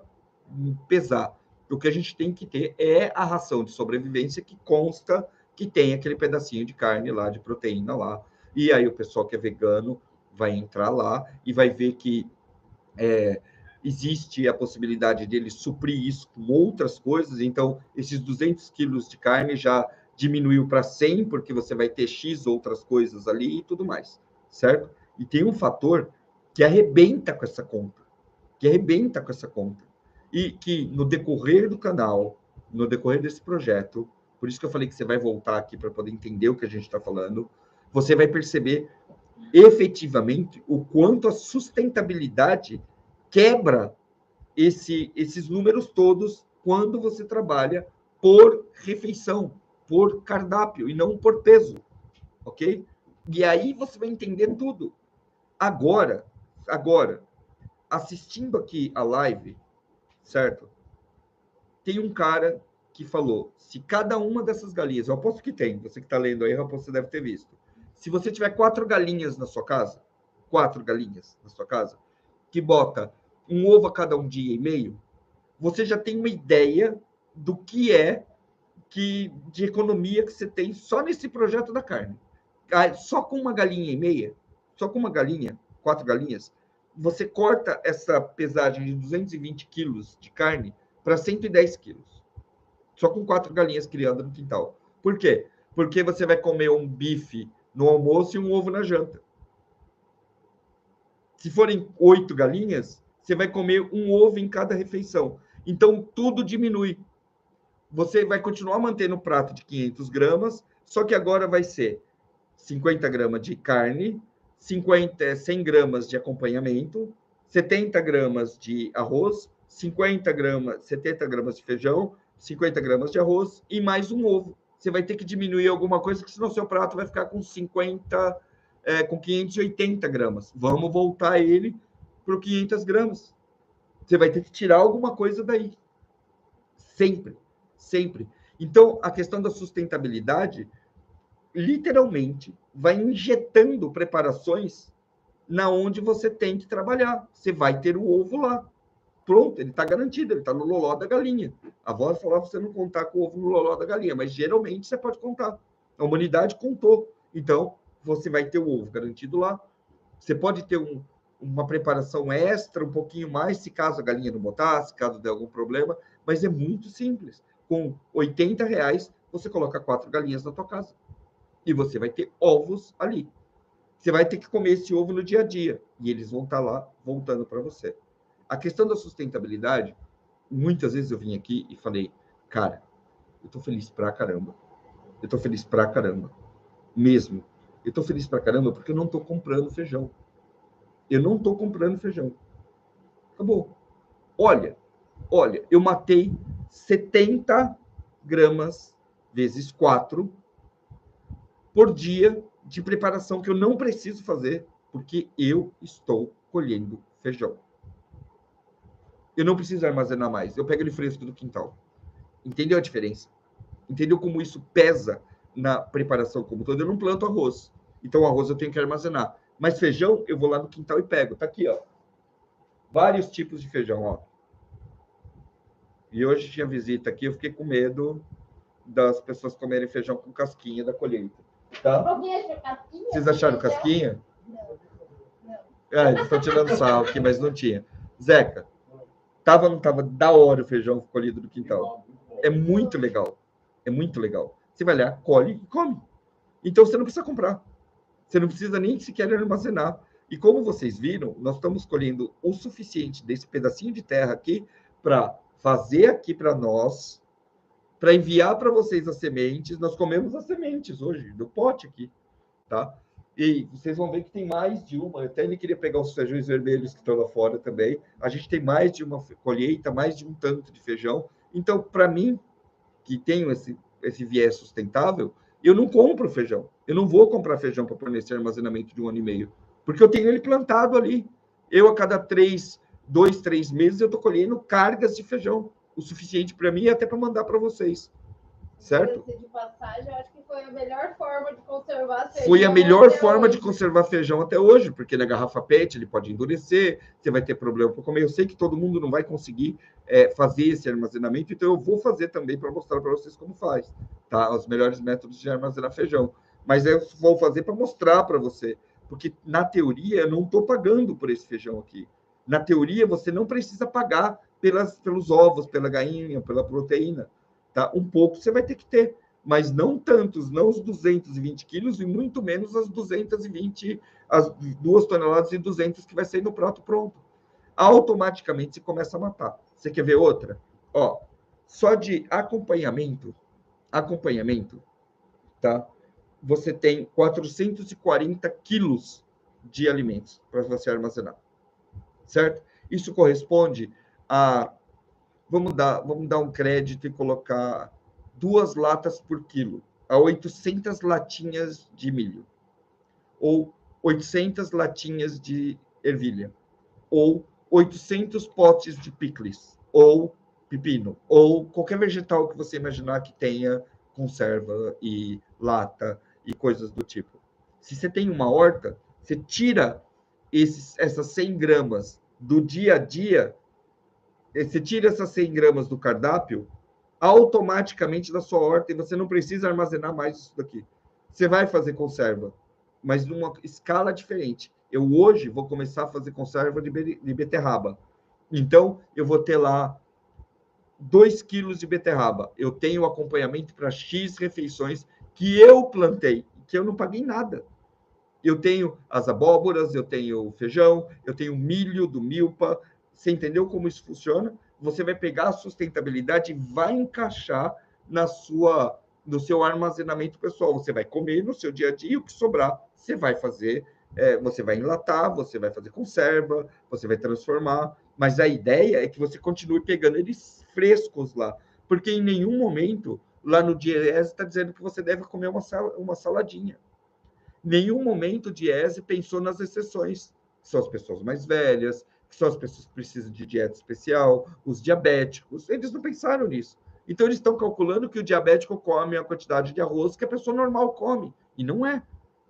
pesar. O que a gente tem que ter é a ração de sobrevivência que consta que tem aquele pedacinho de carne lá, de proteína lá. E aí o pessoal que é vegano vai entrar lá e vai ver que existe a possibilidade dele suprir isso com outras coisas. Então, esses 200 quilos de carne já diminuiu para 100, porque você vai ter X outras coisas ali e tudo mais, certo? E tem um fator que arrebenta com essa conta, e que no decorrer do canal, no decorrer desse projeto, por isso que eu falei que você vai voltar aqui para poder entender o que a gente está falando, você vai perceber efetivamente o quanto a sustentabilidade quebra esses números todos quando você trabalha por refeição, por cardápio e não por peso, ok? E aí você vai entender tudo. Agora, assistindo aqui a live, certo? Tem um cara que falou, se cada uma dessas galinhas, eu aposto que tem, você que está lendo aí, eu aposto que você deve ter visto. Se você tiver 4 galinhas na sua casa, 4 galinhas na sua casa, que bota um ovo a cada um dia e meio, você já tem uma ideia do que é de economia que você tem só nesse projeto da carne. Só com uma galinha e meia, só com uma galinha, 4 galinhas, você corta essa pesagem de 220 quilos de carne para 110 quilos. Só com 4 galinhas criando no quintal. Por quê? Porque você vai comer um bife no almoço e um ovo na janta. Se forem 8 galinhas, você vai comer um ovo em cada refeição. Então, tudo diminui. Você vai continuar mantendo o prato de 500 gramas, só que agora vai ser 50 gramas de carne, 100 gramas de acompanhamento, 70 gramas de arroz, 70 gramas de feijão, 50 gramas de arroz e mais um ovo. Você vai ter que diminuir alguma coisa, porque senão seu prato vai ficar com 580 gramas. Vamos voltar ele para 500 gramas. Você vai ter que tirar alguma coisa daí. Sempre, sempre. Então, a questão da sustentabilidade, literalmente, vai injetando preparações na onde você tem que trabalhar. Você vai ter o ovo lá. Pronto, ele está garantido, ele está no loló da galinha. A avó falava você não contar com o ovo no loló da galinha, mas geralmente você pode contar. A humanidade contou. Então, você vai ter o ovo garantido lá. Você pode ter uma preparação extra, um pouquinho mais, se caso a galinha não botar, se caso der algum problema, mas é muito simples. Com R$80, você coloca 4 galinhas na tua casa. E você vai ter ovos ali. Você vai ter que comer esse ovo no dia a dia. E eles vão estar lá voltando para você. A questão da sustentabilidade, muitas vezes eu vim aqui e falei, cara, eu tô feliz pra caramba. Eu tô feliz pra caramba. Mesmo. Eu tô feliz pra caramba porque eu não tô comprando feijão. Eu não tô comprando feijão. Acabou. Olha, eu matei 70 gramas vezes 4 por dia de preparação que eu não preciso fazer porque eu estou colhendo feijão. Eu não preciso armazenar mais. Eu pego ele fresco do quintal. Entendeu a diferença? Entendeu como isso pesa na preparação como todo? Eu não planto arroz. Então, o arroz eu tenho que armazenar. Mas feijão, eu vou lá no quintal e pego. Tá aqui, ó. Vários tipos de feijão, ó. E hoje tinha visita aqui, eu fiquei com medo das pessoas comerem feijão com casquinha da colheita. Tá? Vocês acharam casquinha? Não. Eles estão tirando sarro aqui, mas não tinha. Zeca, tava ou não tava da hora o feijão colhido do quintal? É muito legal. É muito legal. Você vai lá, colhe e come. Então, você não precisa comprar. Você não precisa nem sequer armazenar. E como vocês viram, nós estamos colhendo o suficiente desse pedacinho de terra aqui para fazer aqui para nós, para enviar para vocês as sementes. Nós comemos as sementes hoje, do pote aqui, tá? E vocês vão ver que tem mais de uma. Até ele queria pegar os feijões vermelhos que estão lá fora também. A gente tem mais de uma colheita, mais de um tanto de feijão. Então, para mim, que tenho esse viés sustentável, eu não compro feijão. Eu não vou comprar feijão para pôr nesse armazenamento de 1 ano e meio, porque eu tenho ele plantado ali. Eu, a cada 2, 3 meses, eu estou colhendo cargas de feijão, o suficiente para mim e até para mandar para vocês. Certo? De passagem, eu acho que foi a melhor forma de conservar feijão. Foi a melhor forma de conservar feijão até hoje, porque na garrafa PET ele pode endurecer, você vai ter problema para comer. Eu sei que todo mundo não vai conseguir fazer esse armazenamento, então eu vou fazer também para mostrar para vocês como faz, tá? Os melhores métodos de armazenar feijão. Mas eu vou fazer para mostrar para você, porque na teoria eu não estou pagando por esse feijão aqui. Na teoria você não precisa pagar pelos ovos, pela galinha, pela proteína. Tá? Um pouco você vai ter que ter, mas não tantos, não os 220 quilos e muito menos as 220, as 2 toneladas e 200 que vai sair no prato pronto. Automaticamente você começa a matar. Você quer ver outra? Ó, só de acompanhamento, tá? Você tem 440 quilos de alimentos para você armazenar, certo? Isso corresponde a vamos dar um crédito e colocar 2 latas por quilo, a 800 latinhas de milho, ou 800 latinhas de ervilha, ou 800 potes de picles, ou pepino, ou qualquer vegetal que você imaginar que tenha conserva e lata e coisas do tipo. Se você tem uma horta, você tira essas 100 gramas do dia a dia, você tira essas 100 gramas do cardápio automaticamente da sua horta e você não precisa armazenar mais isso daqui. Você vai fazer conserva, mas numa escala diferente. Eu hoje vou começar a fazer conserva de beterraba. Então, eu vou ter lá 2 quilos de beterraba. Eu tenho acompanhamento para X refeições que eu plantei, que eu não paguei nada. Eu tenho as abóboras, eu tenho o feijão, eu tenho o milho do milpa. Você entendeu como isso funciona? Você vai pegar a sustentabilidade e vai encaixar no seu armazenamento pessoal. Você vai comer no seu dia a dia e o que sobrar, você vai fazer, você vai enlatar, você vai fazer conserva, você vai transformar. Mas a ideia é que você continue pegando eles frescos lá, porque em nenhum momento lá no DIEESE está dizendo que você deve comer uma saladinha. Nenhum momento o DIEESE pensou nas exceções, que são as pessoas mais velhas, que são as pessoas que precisam de dieta especial, os diabéticos, eles não pensaram nisso. Então, eles estão calculando que o diabético come a quantidade de arroz que a pessoa normal come. E não é.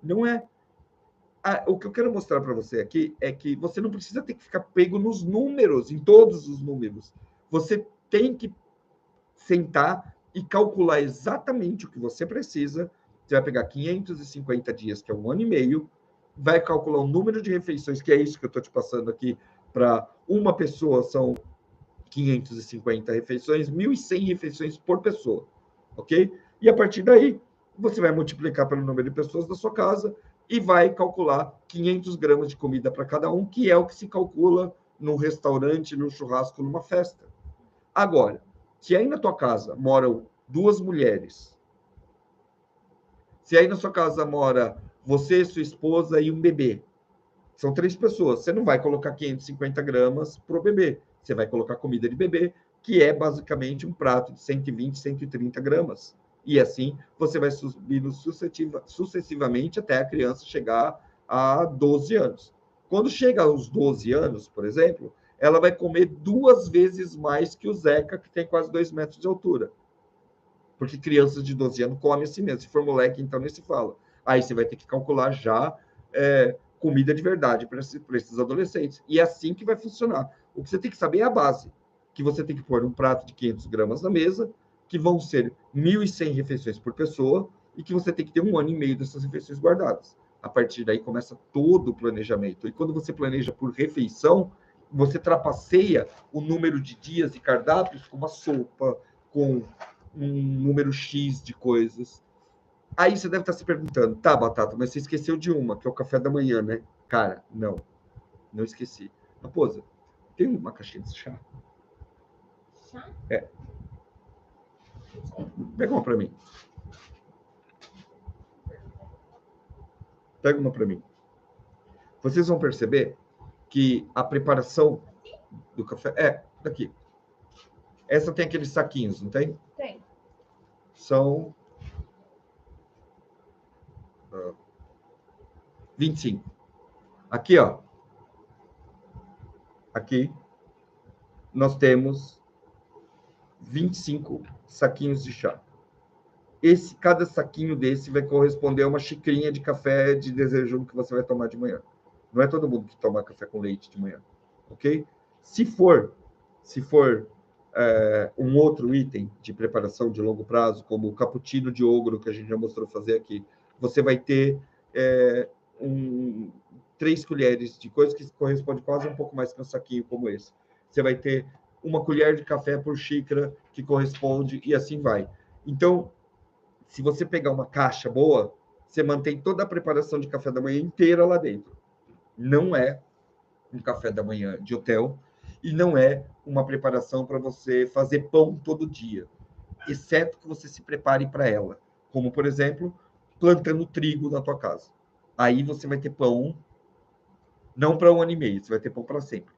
Não é. O que eu quero mostrar para você aqui é que você não precisa ter que ficar pego nos números, em todos os números. Você tem que sentar e calcular exatamente o que você precisa. Você vai pegar 550 dias, que é 1 ano e meio, vai calcular o número de refeições, que é isso que eu estou te passando aqui, para uma pessoa são 550 refeições, 1.100 refeições por pessoa, ok? E a partir daí, você vai multiplicar pelo número de pessoas da sua casa e vai calcular 500 gramas de comida para cada um, que é o que se calcula num restaurante, num churrasco, numa festa. Agora, se aí na tua casa moram 2 mulheres, se aí na sua casa mora você, sua esposa e um bebê, são 3 pessoas, você não vai colocar 550 gramas para o bebê, você vai colocar comida de bebê, que é basicamente um prato de 120, 130 gramas. E assim você vai subindo sucessivamente até a criança chegar a 12 anos. Quando chega aos 12 anos, por exemplo, ela vai comer 2 vezes mais que o Zeca, que tem quase 2 metros de altura. Porque crianças de 12 anos comem assim mesmo. Se for moleque, então nem se fala. Aí você vai ter que calcular já comida de verdade para esses adolescentes. E é assim que vai funcionar. O que você tem que saber é a base. Que você tem que pôr um prato de 500 gramas na mesa, que vão ser 1.100 refeições por pessoa, e que você tem que ter 1 ano e meio dessas refeições guardadas. A partir daí começa todo o planejamento. E quando você planeja por refeição, você trapaceia o número de dias e cardápios com uma sopa, com um número X de coisas. Aí você deve estar se perguntando, tá, Batata, mas você esqueceu de uma, que é o café da manhã, né? Cara, não esqueci. Raposa, tem uma caixinha de chá? Chá? É. Pega uma para mim. Pega uma para mim. Vocês vão perceber que a preparação do café... daqui. Essa tem aqueles saquinhos, não tem? Tem. São 25. Aqui, ó. Aqui nós temos 25 saquinhos de chá. Cada saquinho desse vai corresponder a uma xicrinha de café de desejo que você vai tomar de manhã. Não é todo mundo que toma café com leite de manhã, ok? Se for um outro item de preparação de longo prazo, como o cappuccino de ogro, que a gente já mostrou fazer aqui, você vai ter 3 colheres de coisa que corresponde quase um pouco mais que um saquinho como esse. Você vai ter 1 colher de café por xícara, que corresponde, e assim vai. Então, se você pegar uma caixa boa, você mantém toda a preparação de café da manhã inteira lá dentro. Não é um café da manhã de hotel e não é uma preparação para você fazer pão todo dia, exceto que você se prepare para ela, como, por exemplo, plantando trigo na tua casa. Aí você vai ter pão não para 1 ano e meio, você vai ter pão para sempre,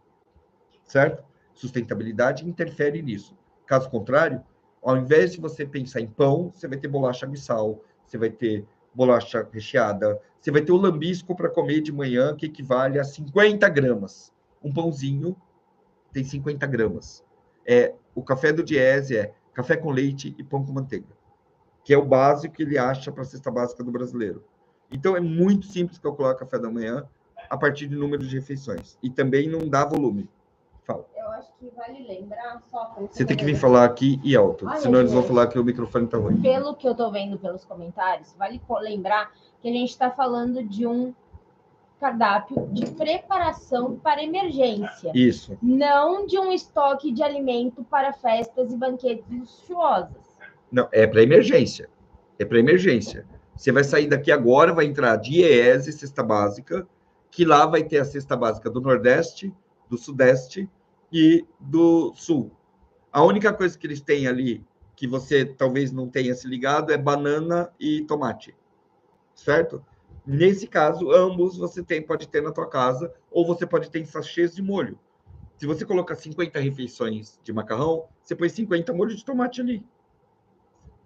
certo? Sustentabilidade interfere nisso. Caso contrário, ao invés de você pensar em pão, você vai ter bolacha abissal, você vai ter bolacha recheada, você vai ter o lambisco para comer de manhã, que equivale a 50 gramas. Um pãozinho tem 50 gramas. O café do Diese é café com leite e pão com manteiga, que é o básico que ele acha para a cesta básica do brasileiro. Então, é muito simples calcular o café da manhã a partir de número de refeições. E também não dá volume. Fala. Eu acho que vale lembrar só... Você tem que vir falar aqui e alto, senão eles vão falar que o microfone está ruim. Pelo que eu estou vendo pelos comentários, vale lembrar que a gente está falando de um cardápio de preparação para emergência. Isso. Não de um estoque de alimento para festas e banquetes luxuosos. Não, é para emergência. É para emergência. Você vai sair daqui agora, vai entrar DIEESE, cesta básica, que lá vai ter a cesta básica do Nordeste, do Sudeste e do Sul. A única coisa que eles têm ali, que você talvez não tenha se ligado, é banana e tomate. Certo? Nesse caso, ambos você pode ter na tua casa, ou você pode ter em sachês de molho. Se você colocar 50 refeições de macarrão, você põe 50 molhos de tomate ali.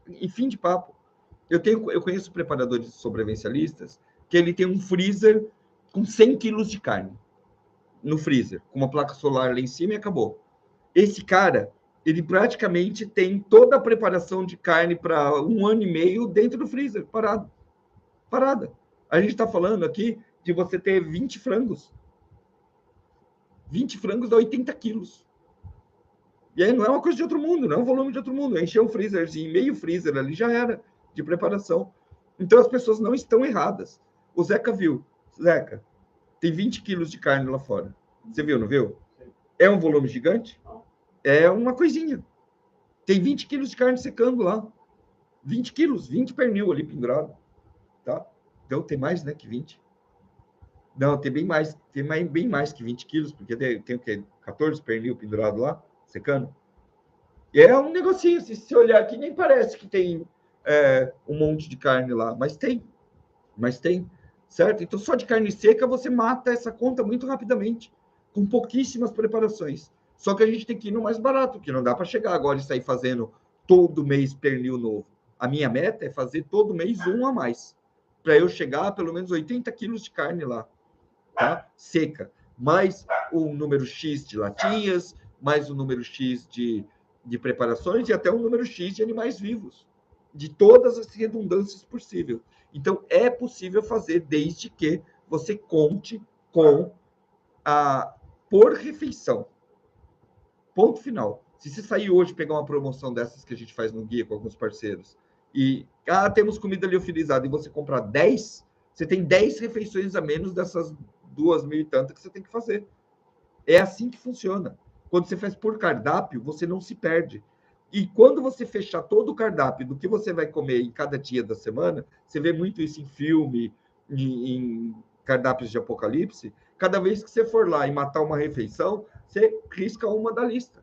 E fim de papo. Eu conheço preparadores sobrevivencialistas que ele tem um freezer com 100 quilos de carne no freezer, com uma placa solar lá em cima e acabou. Esse cara, ele praticamente tem toda a preparação de carne para 1 ano e meio dentro do freezer, parada. A gente está falando aqui de você ter 20 frangos. 20 frangos dá 80 quilos. E aí não é uma coisa de outro mundo, não é um volume de outro mundo. Encher um freezerzinho, meio freezer ali já era de preparação. Então as pessoas não estão erradas. O Zeca viu. Zeca, tem 20 quilos de carne lá fora. Você viu, não viu? É um volume gigante? É uma coisinha. Tem 20 quilos de carne secando lá. 20 quilos, 20 pernil ali pendurado. Tá? Então tem mais, né, que 20. Não, tem bem mais que 20 quilos, porque tem o quê? 14 pernil pendurado lá, secando. E é um negocinho, se você olhar aqui, nem parece que tem um monte de carne lá, mas tem, certo? Então, só de carne seca você mata essa conta muito rapidamente, com pouquíssimas preparações. Só que a gente tem que ir no mais barato, que não dá para chegar agora e sair fazendo todo mês pernil novo. A minha meta é fazer todo mês um a mais, para eu chegar a pelo menos 80 quilos de carne lá, tá? Seca. Mais o número X de latinhas, mais o número X de preparações e até um número X de animais vivos, de todas as redundâncias possíveis. Então, é possível fazer desde que você conte com por refeição. Ponto final. Se você sair hoje e pegar uma promoção dessas que a gente faz no guia com alguns parceiros e temos comida liofilizada e você comprar 10, você tem 10 refeições a menos dessas 2.000 e tantas que você tem que fazer. É assim que funciona. Quando você faz por cardápio, você não se perde. E quando você fechar todo o cardápio do que você vai comer em cada dia da semana, você vê muito isso em filme, em cardápios de apocalipse, cada vez que você for lá e matar uma refeição, você risca uma da lista.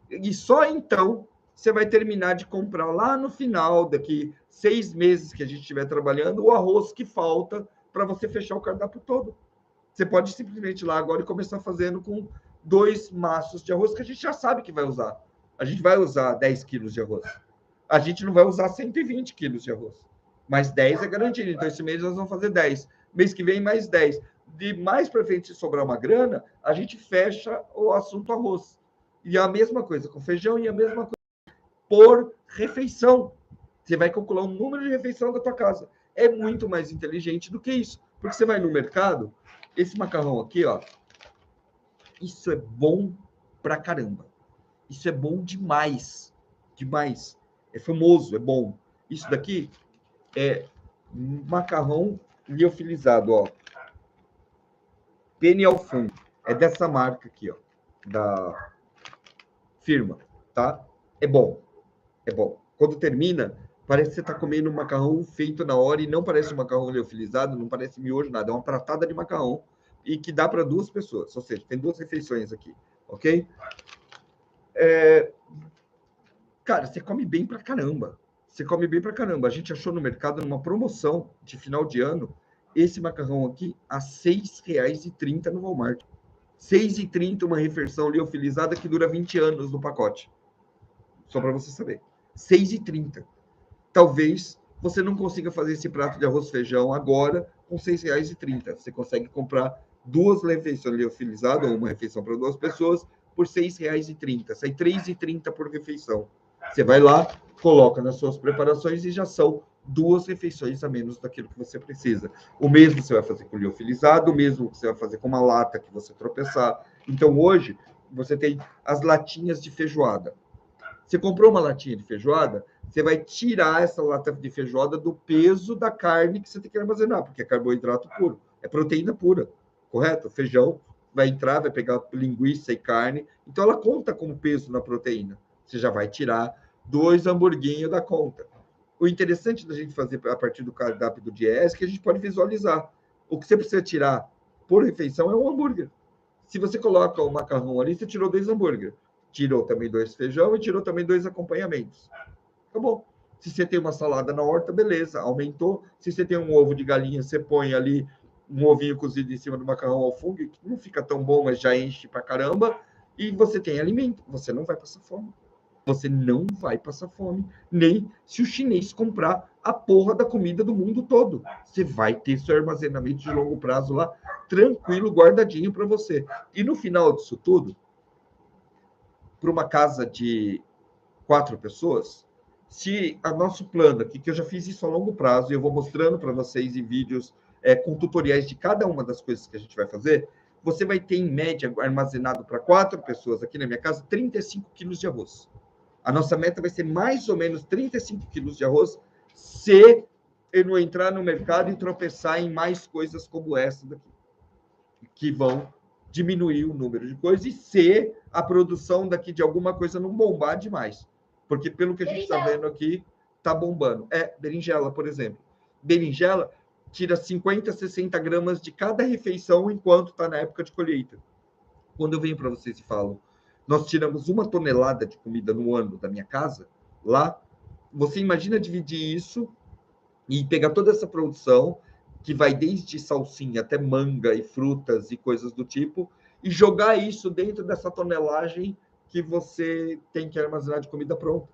E só então você vai terminar de comprar lá no final, daqui 6 meses que a gente estiver trabalhando, o arroz que falta para você fechar o cardápio todo. Você pode simplesmente ir lá agora e começar fazendo com 2 maços de arroz que a gente já sabe que vai usar. A gente vai usar 10 quilos de arroz. A gente não vai usar 120 quilos de arroz. Mas 10 é garantido. Então, esse mês nós vamos fazer 10. Mês que vem, mais 10. De mais para frente, se sobrar uma grana, a gente fecha o assunto arroz. E a mesma coisa com feijão e a mesma coisa por refeição. Você vai calcular o número de refeição da tua casa. É muito mais inteligente do que isso. Porque você vai no mercado, esse macarrão aqui, ó, isso é bom pra caramba. Isso é bom demais. Demais. É famoso, é bom. Isso daqui é macarrão liofilizado, ó. Penny ao fundo. É dessa marca aqui, ó. Da firma, tá? É bom. É bom. Quando termina, parece que você tá comendo um macarrão feito na hora e não parece um macarrão liofilizado, não parece miojo, nada. É uma pratada de macarrão e que dá para 2 pessoas. Ou seja, tem 2 refeições aqui, ok? Cara, você come bem pra caramba. Você come bem pra caramba. A gente achou no mercado, numa promoção de final de ano, esse macarrão aqui a R$ 6,30 no Walmart. R$ 6,30 uma refeição liofilizada que dura 20 anos no pacote. Só para você saber. R$ 6,30. Talvez você não consiga fazer esse prato de arroz e feijão agora com R$ 6,30. Você consegue comprar 2 refeições liofilizadas, ou uma refeição para 2 pessoas, por R$ 6,30. Sai R$ 3,30 por refeição. Você vai lá, coloca nas suas preparações e já são 2 refeições a menos daquilo que você precisa. O mesmo você vai fazer com liofilizado, o mesmo que você vai fazer com uma lata que você tropeçar. Então, hoje, você tem as latinhas de feijoada. Você comprou uma latinha de feijoada, você vai tirar essa lata de feijoada do peso da carne que você tem que armazenar, porque é carboidrato puro, é proteína pura, correto? Feijão vai entrar, vai pegar linguiça e carne, então ela conta como peso na proteína. Você já vai tirar 2 hamburguinhos da conta. O interessante da gente fazer a partir do cardápio do DIEESE é que a gente pode visualizar. O que você precisa tirar por refeição é um hambúrguer. Se você coloca o macarrão ali, você tirou 2 hambúrgueres. Tirou também 2 feijão e tirou também 2 acompanhamentos. Acabou. Se você tem uma salada na horta, beleza, aumentou. Se você tem um ovo de galinha, você põe ali um ovinho cozido em cima do macarrão ao fungo, que não fica tão bom, mas já enche pra caramba. E você tem alimento. Você não vai passar fome. Você não vai passar fome, nem se o chinês comprar a porra da comida do mundo todo. Você vai ter seu armazenamento de longo prazo lá, tranquilo, guardadinho para você. E no final disso tudo, para uma casa de 4 pessoas, se o nosso plano aqui, que eu já fiz isso a longo prazo, e eu vou mostrando para vocês em vídeos com tutoriais de cada uma das coisas que a gente vai fazer, você vai ter, em média, armazenado para 4 pessoas aqui na minha casa, 35 quilos de arroz. A nossa meta vai ser mais ou menos 35 quilos de arroz, se eu não entrar no mercado e tropeçar em mais coisas como essa daqui, que vão diminuir o número de coisas, e se a produção daqui de alguma coisa não bombar demais. Porque, pelo que a gente está vendo aqui, está bombando. Berinjela, por exemplo. Berinjela tira 50, 60 gramas de cada refeição enquanto está na época de colheita. Quando eu venho para vocês e falo, nós tiramos 1 tonelada de comida no ano da minha casa, lá, você imagina dividir isso e pegar toda essa produção, que vai desde salsinha até manga e frutas e coisas do tipo, e jogar isso dentro dessa tonelagem que você tem que armazenar de comida pronta.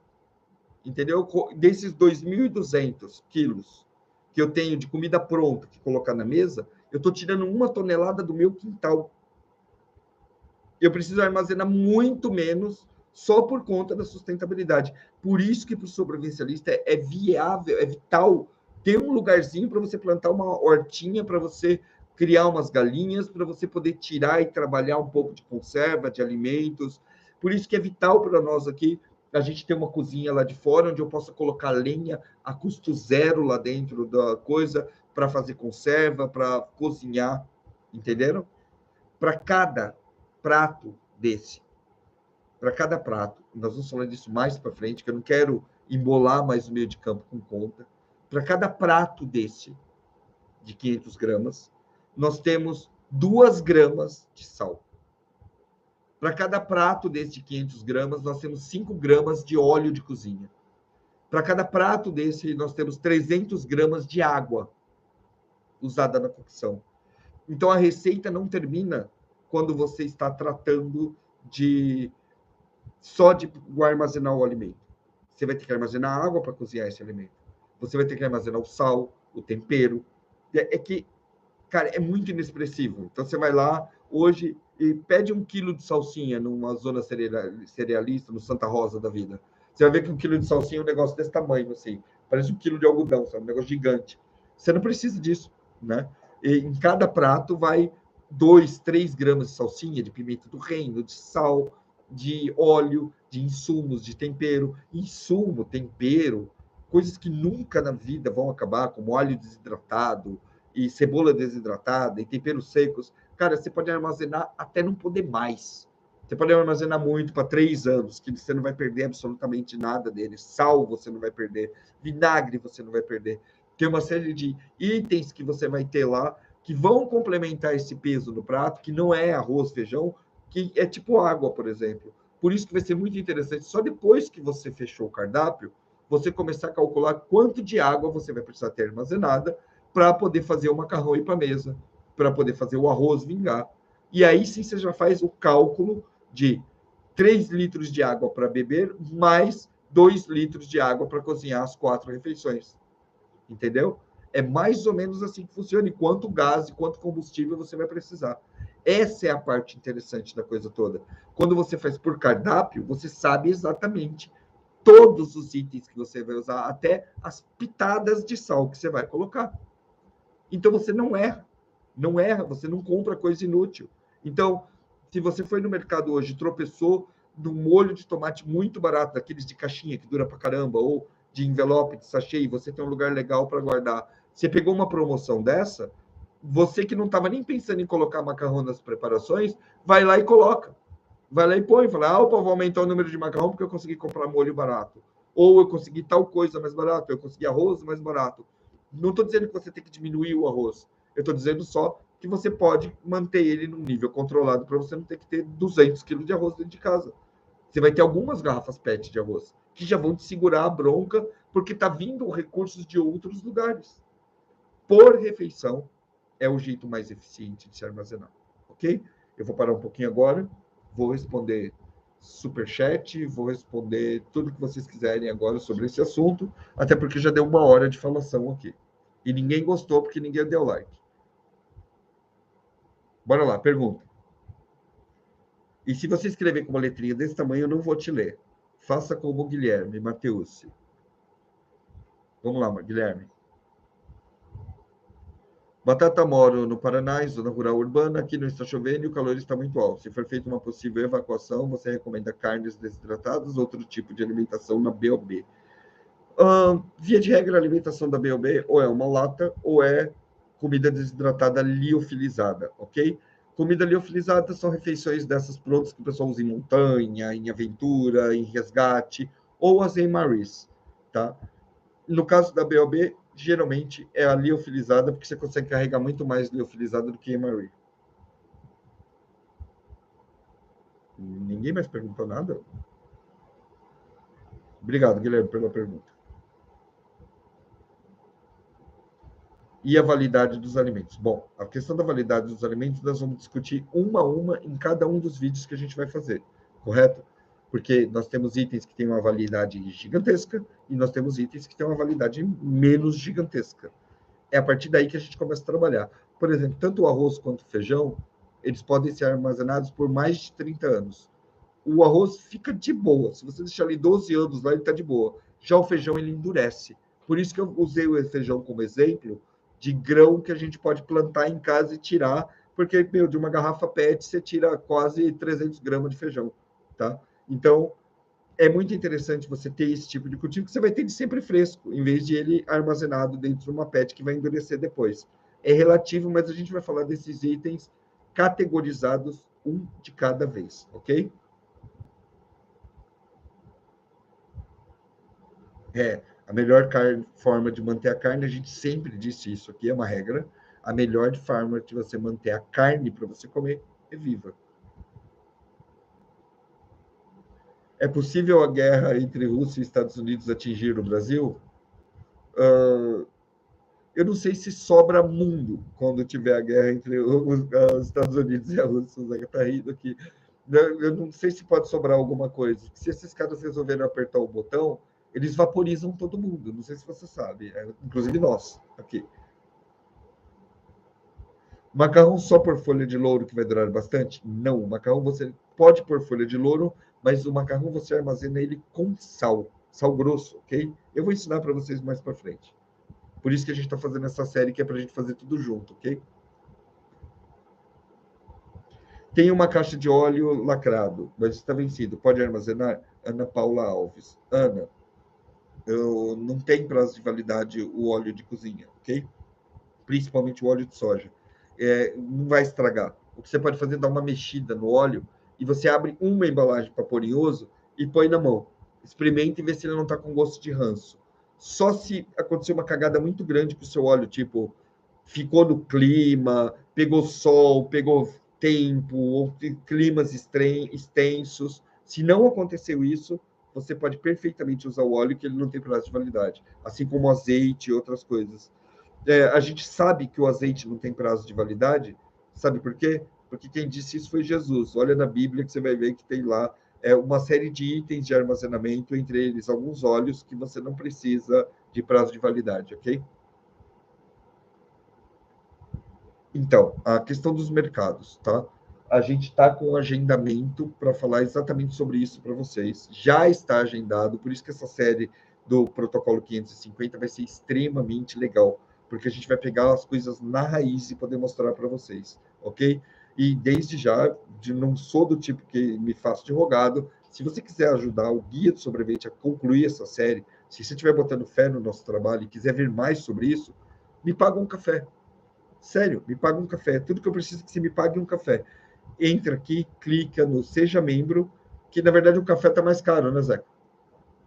Entendeu? Desses 2.200 quilos que eu tenho de comida pronta que colocar na mesa, eu estou tirando 1 tonelada do meu quintal. Eu preciso armazenar muito menos só por conta da sustentabilidade. Por isso que para o sobrevivencialista é viável, é vital ter um lugarzinho para você plantar uma hortinha, para você criar umas galinhas, para você poder tirar e trabalhar um pouco de conserva, de alimentos. Por isso que é vital para nós aqui a gente ter uma cozinha lá de fora, onde eu possa colocar lenha a custo zero lá dentro da coisa, para fazer conserva, para cozinhar, entenderam? Para cada prato desse, para cada prato, nós vamos falar disso mais para frente, que eu não quero embolar mais o meio de campo com conta. Para cada prato desse, de 500 gramas, nós temos 2 gramas de sal. Para cada prato desse de 500 gramas, nós temos 5 gramas de óleo de cozinha. Para cada prato desse, nós temos 300 gramas de água usada na cocção. Então, a receita não termina quando você está tratando só de armazenar o alimento. Você vai ter que armazenar água para cozinhar esse alimento. Você vai ter que armazenar o sal, o tempero. É que, cara, é muito inexpressivo. Então, você vai lá hoje e pede 1 quilo de salsinha numa zona cerealista, no Santa Rosa da vida. Você vai ver que 1 quilo de salsinha é um negócio desse tamanho, assim. Parece 1 quilo de algodão, sabe? Um negócio gigante. Você não precisa disso, né? E em cada prato vai 2, 3 gramas de salsinha, de pimenta do reino, de sal, de óleo, de insumos, de tempero. Insumo, tempero, coisas que nunca na vida vão acabar, como óleo desidratado e cebola desidratada e temperos secos. Cara, você pode armazenar até não poder mais. Você pode armazenar muito para 3 anos, que você não vai perder absolutamente nada dele. Sal você não vai perder, vinagre você não vai perder. Tem uma série de itens que você vai ter lá que vão complementar esse peso no prato, que não é arroz, feijão, que é tipo água, por exemplo. Por isso que vai ser muito interessante, só depois que você fechou o cardápio, você começar a calcular quanto de água você vai precisar ter armazenada para poder fazer o macarrão ir para a mesa, para poder fazer o arroz vingar. E aí sim você já faz o cálculo de 3 litros de água para beber, mais 2 litros de água para cozinhar as 4 refeições. Entendeu? É mais ou menos assim que funciona. E quanto gás e quanto combustível você vai precisar. Essa é a parte interessante da coisa toda. Quando você faz por cardápio, você sabe exatamente todos os itens que você vai usar, até as pitadas de sal que você vai colocar. Então você não erra, você não compra coisa inútil. Então, se você foi no mercado hoje, tropeçou num molho de tomate muito barato, daqueles de caixinha que dura pra caramba, ou de envelope, de sachê, e você tem um lugar legal para guardar, você pegou uma promoção dessa, você que não estava nem pensando em colocar macarrão nas preparações, vai lá e coloca. Vai lá e põe, fala, opa, vou aumentar o número de macarrão porque eu consegui comprar molho barato. Ou eu consegui tal coisa mais barato, eu consegui arroz mais barato. Não estou dizendo que você tem que diminuir o arroz. Eu estou dizendo só que você pode manter ele num nível controlado para você não ter que ter 200 quilos de arroz dentro de casa. Você vai ter algumas garrafas PET de arroz que já vão te segurar a bronca porque está vindo recursos de outros lugares. Por refeição é o jeito mais eficiente de se armazenar, ok? Eu vou parar um pouquinho agora, vou responder superchat, vou responder tudo que vocês quiserem agora sobre esse assunto, até porque já deu 1 hora de falação aqui. E ninguém gostou porque ninguém deu like. Bora lá, pergunta. E se você escrever com uma letrinha desse tamanho, eu não vou te ler. Faça como o Guilherme Mateus. Vamos lá, Guilherme. Batata, moro no Paraná, em zona rural urbana. Aqui não está chovendo e o calor está muito alto. Se for feita uma possível evacuação, você recomenda carnes desidratadas ou outro tipo de alimentação na BOB? Via de regra, a alimentação da BOB ou é uma lata ou é comida desidratada liofilizada, ok? Comida liofilizada são refeições dessas prontas que o pessoal usa em montanha, em aventura, em resgate, ou as em maris, tá? No caso da BOB, geralmente é a liofilizada, porque você consegue carregar muito mais liofilizada do que em marie. Ninguém mais perguntou nada? Obrigado, Guilherme, pela pergunta. E a validade dos alimentos? Bom, a questão da validade dos alimentos nós vamos discutir uma a uma em cada um dos vídeos que a gente vai fazer, correto? Porque nós temos itens que têm uma validade gigantesca e nós temos itens que têm uma validade menos gigantesca. É a partir daí que a gente começa a trabalhar. Por exemplo, tanto o arroz quanto o feijão, eles podem ser armazenados por mais de 30 anos. O arroz fica de boa. Se você deixar ele 12 anos lá, ele está de boa. Já o feijão, ele endurece. Por isso que eu usei o feijão como exemplo de grão que a gente pode plantar em casa e tirar, porque, meu, de uma garrafa PET você tira quase 300 gramas de feijão, tá? Então, é muito interessante você ter esse tipo de cultivo, que você vai ter ele sempre fresco, em vez de ele armazenado dentro de uma PET que vai endurecer depois. É relativo, mas a gente vai falar desses itens categorizados um de cada vez, ok? A melhor forma de manter a carne, a gente sempre disse isso aqui, é uma regra, a melhor forma de você manter a carne para você comer é viva. É possível a guerra entre Rússia e Estados Unidos atingir o Brasil? Eu não sei se sobra mundo quando tiver a guerra entre os Estados Unidos e a Rússia. O Zeca está rindo aqui. Eu não sei se pode sobrar alguma coisa. Se esses caras resolverem apertar o botão, eles vaporizam todo mundo. Não sei se você sabe. Inclusive nós, aqui. Macarrão só por folha de louro que vai durar bastante? Não. O macarrão você pode pôr folha de louro, mas o macarrão você armazena ele com sal. Sal grosso, ok? Eu vou ensinar para vocês mais para frente. Por isso que a gente está fazendo essa série, que é para a gente fazer tudo junto, ok? Tem uma caixa de óleo lacrado, mas está vencido. Pode armazenar? Ana Paula Alves. Ana, não tem prazo de validade o óleo de cozinha, ok? Principalmente o óleo de soja. Não vai estragar. O que você pode fazer é dar uma mexida no óleo e você abre uma embalagem para pôr em uso e põe na mão. Experimenta e vê se ele não está com gosto de ranço. Só se acontecer uma cagada muito grande com o seu óleo, tipo, ficou no clima, pegou sol, pegou tempo, ou climas extensos. Se não aconteceu isso, você pode perfeitamente usar o óleo, que ele não tem prazo de validade, assim como o azeite e outras coisas. A gente sabe que o azeite não tem prazo de validade, sabe por quê? Porque quem disse isso foi Jesus. Olha na Bíblia que você vai ver que tem lá uma série de itens de armazenamento, entre eles alguns óleos que você não precisa de prazo de validade, ok? Então, a questão dos mercados, tá? a gente está com um agendamento para falar exatamente sobre isso para vocês. Já está agendado, por isso que essa série do Protocolo 550 vai ser extremamente legal, porque a gente vai pegar as coisas na raiz e poder mostrar para vocês, ok? E desde já, não sou do tipo que me faço de rogado, se você quiser ajudar o Guia do Sobrevivente a concluir essa série, se você estiver botando fé no nosso trabalho e quiser ver mais sobre isso, me paga um café. Sério, me paga um café. Tudo que eu preciso é que você me pague um café. Entra aqui, clica no Seja Membro, que na verdade o café está mais caro, né, Zeca?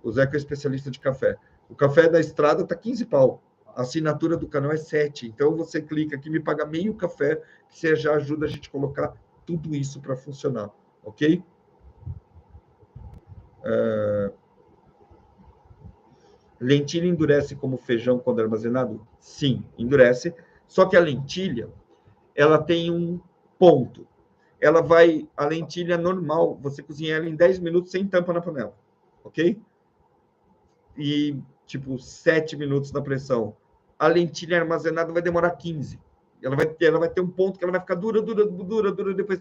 O Zeca é especialista de café. O café da estrada está 15 pau. A assinatura do canal é 7. Então você clica aqui, me paga meio café, que você já ajuda a gente a colocar tudo isso para funcionar, ok? Lentilha endurece como feijão quando é armazenado? Sim, endurece. Só que a lentilha, ela tem um ponto. A lentilha normal, você cozinha ela em 10 minutos sem tampa na panela, ok? E, tipo, 7 minutos na pressão. A lentilha armazenada vai demorar 15. Ela vai ter um ponto que ela vai ficar dura, depois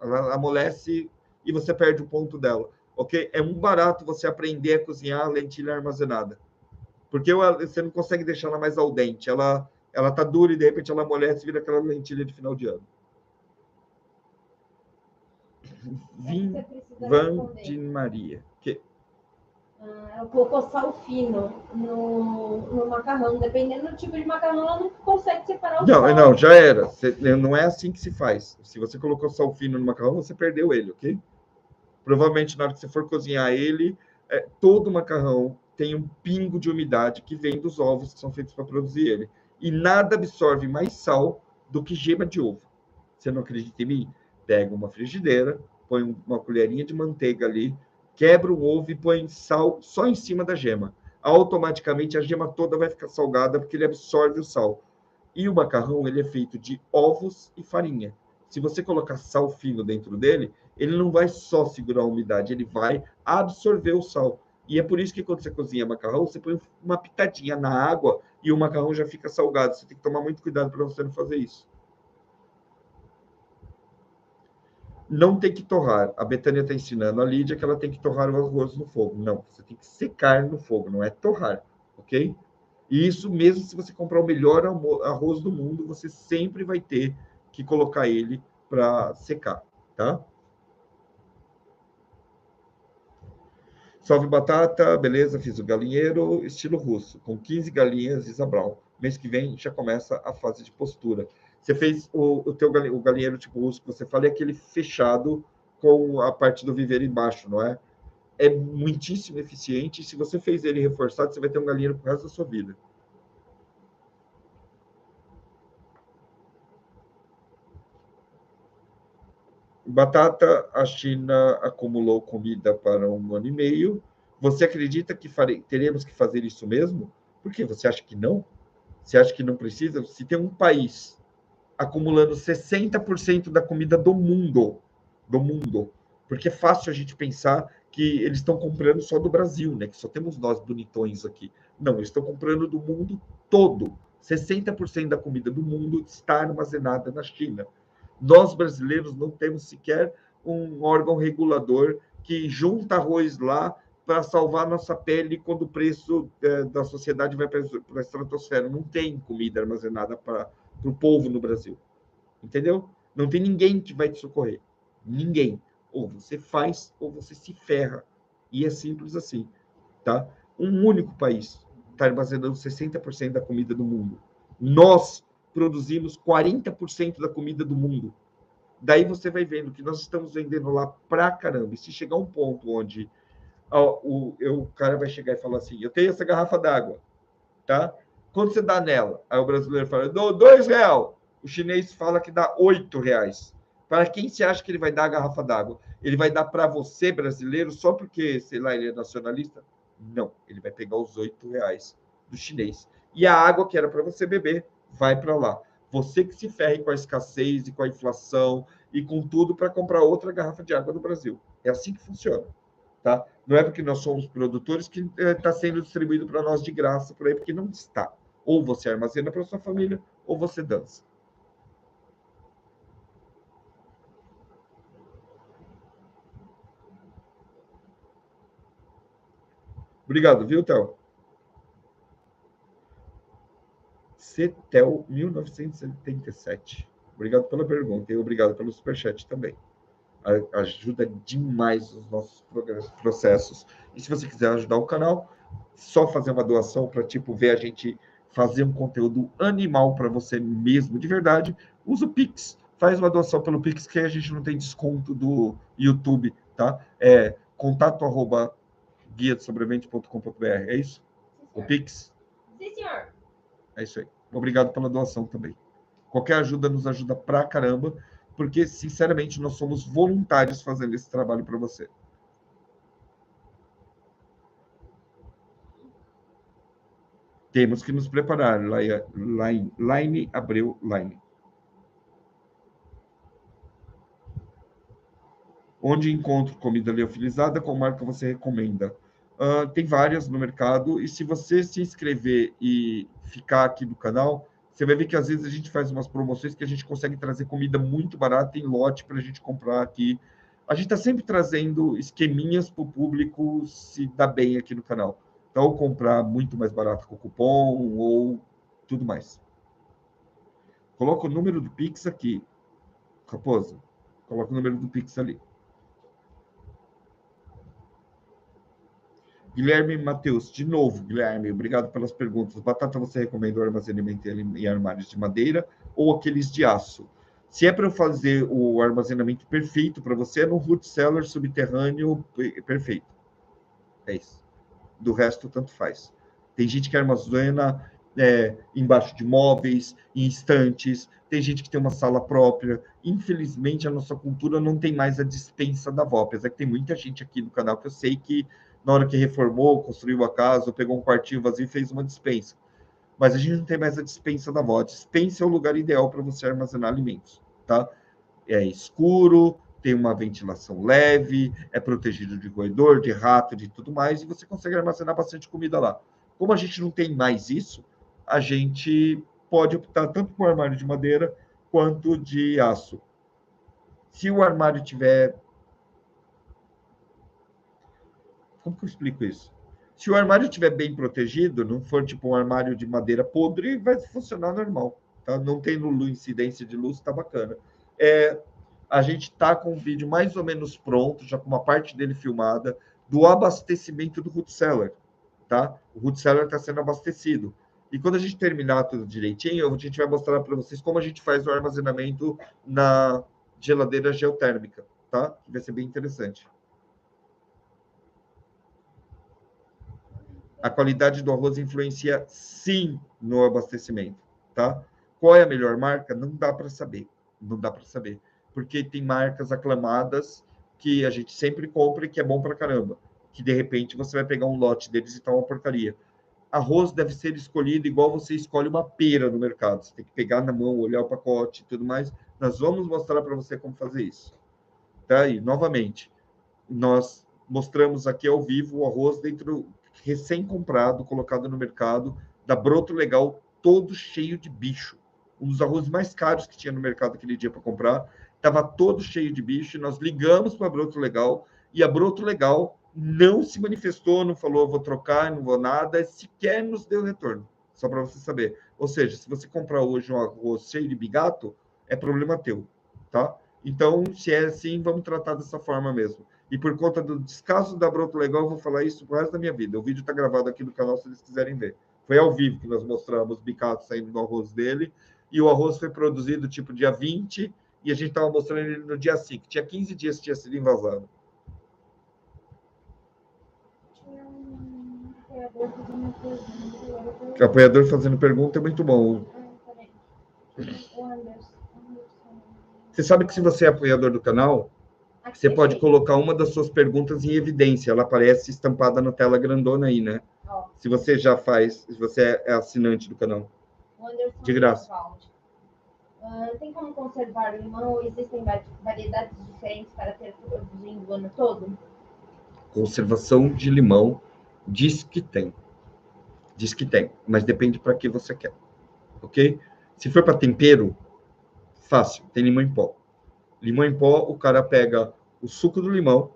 ela amolece e você perde o ponto dela, ok? É um barato você aprender a cozinhar a lentilha armazenada. Porque você não consegue deixar ela mais al dente. Ela tá dura e de repente ela amolece e vira aquela lentilha de final de ano. Van de Maria. Que? Ela colocou sal fino no macarrão. Dependendo do tipo de macarrão, ela não consegue separar o sal. Não, já era. Não é assim que se faz. Se você colocou sal fino no macarrão, você perdeu ele, ok? Provavelmente, na hora que você for cozinhar ele, todo macarrão tem um pingo de umidade que vem dos ovos que são feitos para produzir ele. E nada absorve mais sal do que gema de ovo. Você não acredita em mim? Pega uma frigideira, põe uma colherinha de manteiga ali, quebra o ovo e põe sal só em cima da gema. Automaticamente a gema toda vai ficar salgada porque ele absorve o sal. E o macarrão, ele é feito de ovos e farinha. Se você colocar sal fino dentro dele, ele não vai só segurar a umidade, ele vai absorver o sal. E é por isso que quando você cozinha macarrão, você põe uma pitadinha na água e o macarrão já fica salgado. Você tem que tomar muito cuidado para você não fazer isso. Não tem que torrar. A Betânia está ensinando a Lídia que ela tem que torrar o arroz no fogo. Não, você tem que secar no fogo, não é torrar, ok? E isso mesmo se você comprar o melhor arroz do mundo, você sempre vai ter que colocar ele para secar, tá? Salve batata, beleza, fiz o galinheiro estilo russo, com 15 galinhas Isabral. Mês que vem já começa a fase de postura. Você fez o galinheiro tipo russo que você fala, é aquele fechado com a parte do viveiro embaixo, não é? É muitíssimo eficiente e se você fez ele reforçado, você vai ter um galinheiro pro resto da sua vida. Batata, a China acumulou comida para 1 ano e meio. Você acredita que teremos que fazer isso mesmo? Por quê? Você acha que não? Você acha que não precisa? Se tem um país acumulando 60% da comida do mundo, porque é fácil a gente pensar que eles estão comprando só do Brasil, né? Que só temos nós bonitões aqui. Não, eles estão comprando do mundo todo. 60% da comida do mundo está armazenada na China. Nós, brasileiros, não temos sequer um órgão regulador que junta arroz lá para salvar nossa pele quando o preço da sociedade vai para a estratosfera. Não tem comida armazenada para o povo no Brasil. Entendeu? Não tem ninguém que vai te socorrer. Ninguém. Ou você faz, ou você se ferra. E é simples assim. Tá? Um único país está armazenando 60% da comida do mundo. Nós produzimos 40% da comida do mundo. Daí você vai vendo que nós estamos vendendo lá pra caramba. E se chegar um ponto onde o cara vai chegar e falar assim, eu tenho essa garrafa d'água, tá? Quanto você dá nela? Aí o brasileiro fala, eu dou R$2. O chinês fala que dá R$8. Para quem você acha que ele vai dar a garrafa d'água? Ele vai dar para você, brasileiro, só porque, sei lá, ele é nacionalista? Não, ele vai pegar os R$8 do chinês. E a água que era para você beber vai para lá. Você que se ferre com a escassez e com a inflação e com tudo para comprar outra garrafa de água no Brasil. É assim que funciona. Tá? Não é porque nós somos produtores que está sendo distribuído para nós de graça por aí, porque não está. Ou você armazena para sua família, ou você dança. Obrigado, viu, Théo? Cetel 1977. Obrigado pela pergunta e obrigado pelo superchat também. Ajuda demais os nossos processos. E se você quiser ajudar o canal, só fazer uma doação para tipo ver a gente fazer um conteúdo animal para você mesmo, de verdade, usa o Pix. Faz uma doação pelo Pix, que a gente não tem desconto do YouTube, tá? É contato@guiadesobrevivente.com.br. É isso? O Pix? Sim, senhor. É isso aí. Obrigado pela doação também. Qualquer ajuda nos ajuda pra caramba, porque, sinceramente, nós somos voluntários fazendo esse trabalho para você. Temos que nos preparar. Line Abreu, Line. Onde encontro comida liofilizada, qual marca você recomenda? Tem várias no mercado, e se você se inscrever e ficar aqui no canal, você vai ver que às vezes a gente faz umas promoções que a gente consegue trazer comida muito barata em lote para a gente comprar aqui. A gente está sempre trazendo esqueminhas para o público se dar bem aqui no canal. Então, ou comprar muito mais barato com cupom, ou tudo mais. Coloca o número do Pix aqui, Raposa. Coloca o número do Pix ali. Guilherme Matheus, de novo, Guilherme, obrigado pelas perguntas. Batata, você recomenda o armazenamento em armários de madeira ou aqueles de aço? Se é para eu fazer o armazenamento perfeito para você, é no root cellar subterrâneo perfeito. É isso. Do resto, tanto faz. Tem gente que armazena embaixo de móveis, em estantes. Tem gente que tem uma sala própria. Infelizmente, a nossa cultura não tem mais a despensa da avó. Apesar que tem muita gente aqui no canal que eu sei que na hora que reformou, construiu a casa, pegou um quartinho vazio e fez uma despensa. Mas a gente não tem mais a despensa da avó. A despensa é o lugar ideal para você armazenar alimentos, tá? É escuro, tem uma ventilação leve, é protegido de roedor, de rato, de tudo mais, e você consegue armazenar bastante comida lá. Como a gente não tem mais isso, a gente pode optar tanto por armário de madeira quanto de aço. Se o armário tiver... Como que eu explico isso? Se o armário estiver bem protegido, não for tipo um armário de madeira podre, vai funcionar normal. Tá? Não tem incidência de luz, tá bacana. A gente está com o vídeo mais ou menos pronto, já com uma parte dele filmada, do abastecimento do root cellar. Tá? O root cellar está sendo abastecido. E quando a gente terminar tudo direitinho, a gente vai mostrar para vocês como a gente faz o armazenamento na geladeira geotérmica. Tá? Que vai ser bem interessante. A qualidade do arroz influencia, sim, no abastecimento, tá? Qual é a melhor marca? Não dá para saber. Não dá para saber. Porque tem marcas aclamadas que a gente sempre compra e que é bom para caramba. Que, de repente, você vai pegar um lote deles e tá uma porcaria. Arroz deve ser escolhido igual você escolhe uma pera no mercado. Você tem que pegar na mão, olhar o pacote e tudo mais. Nós vamos mostrar para você como fazer isso. Tá? E, novamente, nós mostramos aqui ao vivo o arroz dentro... recém-comprado, colocado no mercado, da Broto Legal, todo cheio de bicho. Um dos arrozes mais caros que tinha no mercado aquele dia para comprar, estava todo cheio de bicho, e nós ligamos para a Broto Legal, e a Broto Legal não se manifestou, não falou, vou trocar, não vou nada, sequer nos deu retorno, só para você saber. Ou seja, se você comprar hoje um arroz cheio de bigato, é problema teu, tá? Então, se é assim, vamos tratar dessa forma mesmo. E por conta do descaso da Broto Legal, eu vou falar isso pro resto da minha vida. O vídeo está gravado aqui no canal, se eles quiserem ver. Foi ao vivo que nós mostramos o bicato saindo do arroz dele. E o arroz foi produzido, tipo, dia 20, e a gente estava mostrando ele no dia 5. Tinha 15 dias que tinha sido invasado. Tinha um apoiador fazendo pergunta. O apoiador fazendo pergunta é muito bom. Peraí. O Anderson. Você sabe que se você é apoiador do canal, Aqui você pode tem. colocar uma das suas perguntas em evidência. Ela aparece estampada na tela grandona aí, né? Ó, Se você já faz, se você é assinante do canal. o Anderson De graça. Oswald. Tem como conservar limão ou existem variedades diferentes para ter produzindo o ano todo? Conservação de limão, diz que tem. Diz que tem, mas depende para que você quer. Ok? Se for para tempero, fácil, tem limão em pó. Limão em pó, o cara pega o suco do limão,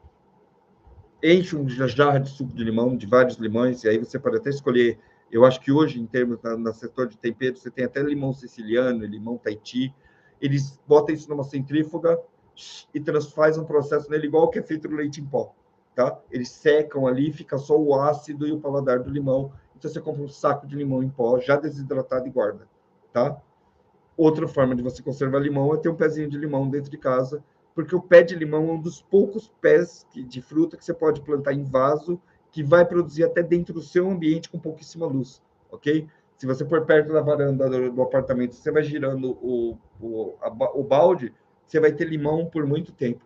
enche um jarra de suco de limão, de vários limões, e aí você pode até escolher. Eu acho que hoje, em termos no setor de tempero, você tem até limão siciliano, limão Tahiti. Eles botam isso numa centrífuga e faz um processo nele igual que é feito no leite em pó, tá? Eles secam ali, fica só o ácido e o paladar do limão. Então você compra um saco de limão em pó, já desidratado e guarda, tá? Outra forma de você conservar limão é ter um pezinho de limão dentro de casa, porque o pé de limão é um dos poucos pés de fruta que você pode plantar em vaso, que vai produzir até dentro do seu ambiente com pouquíssima luz, ok? Se você for perto da varanda do apartamento, você vai girando o balde, você vai ter limão por muito tempo.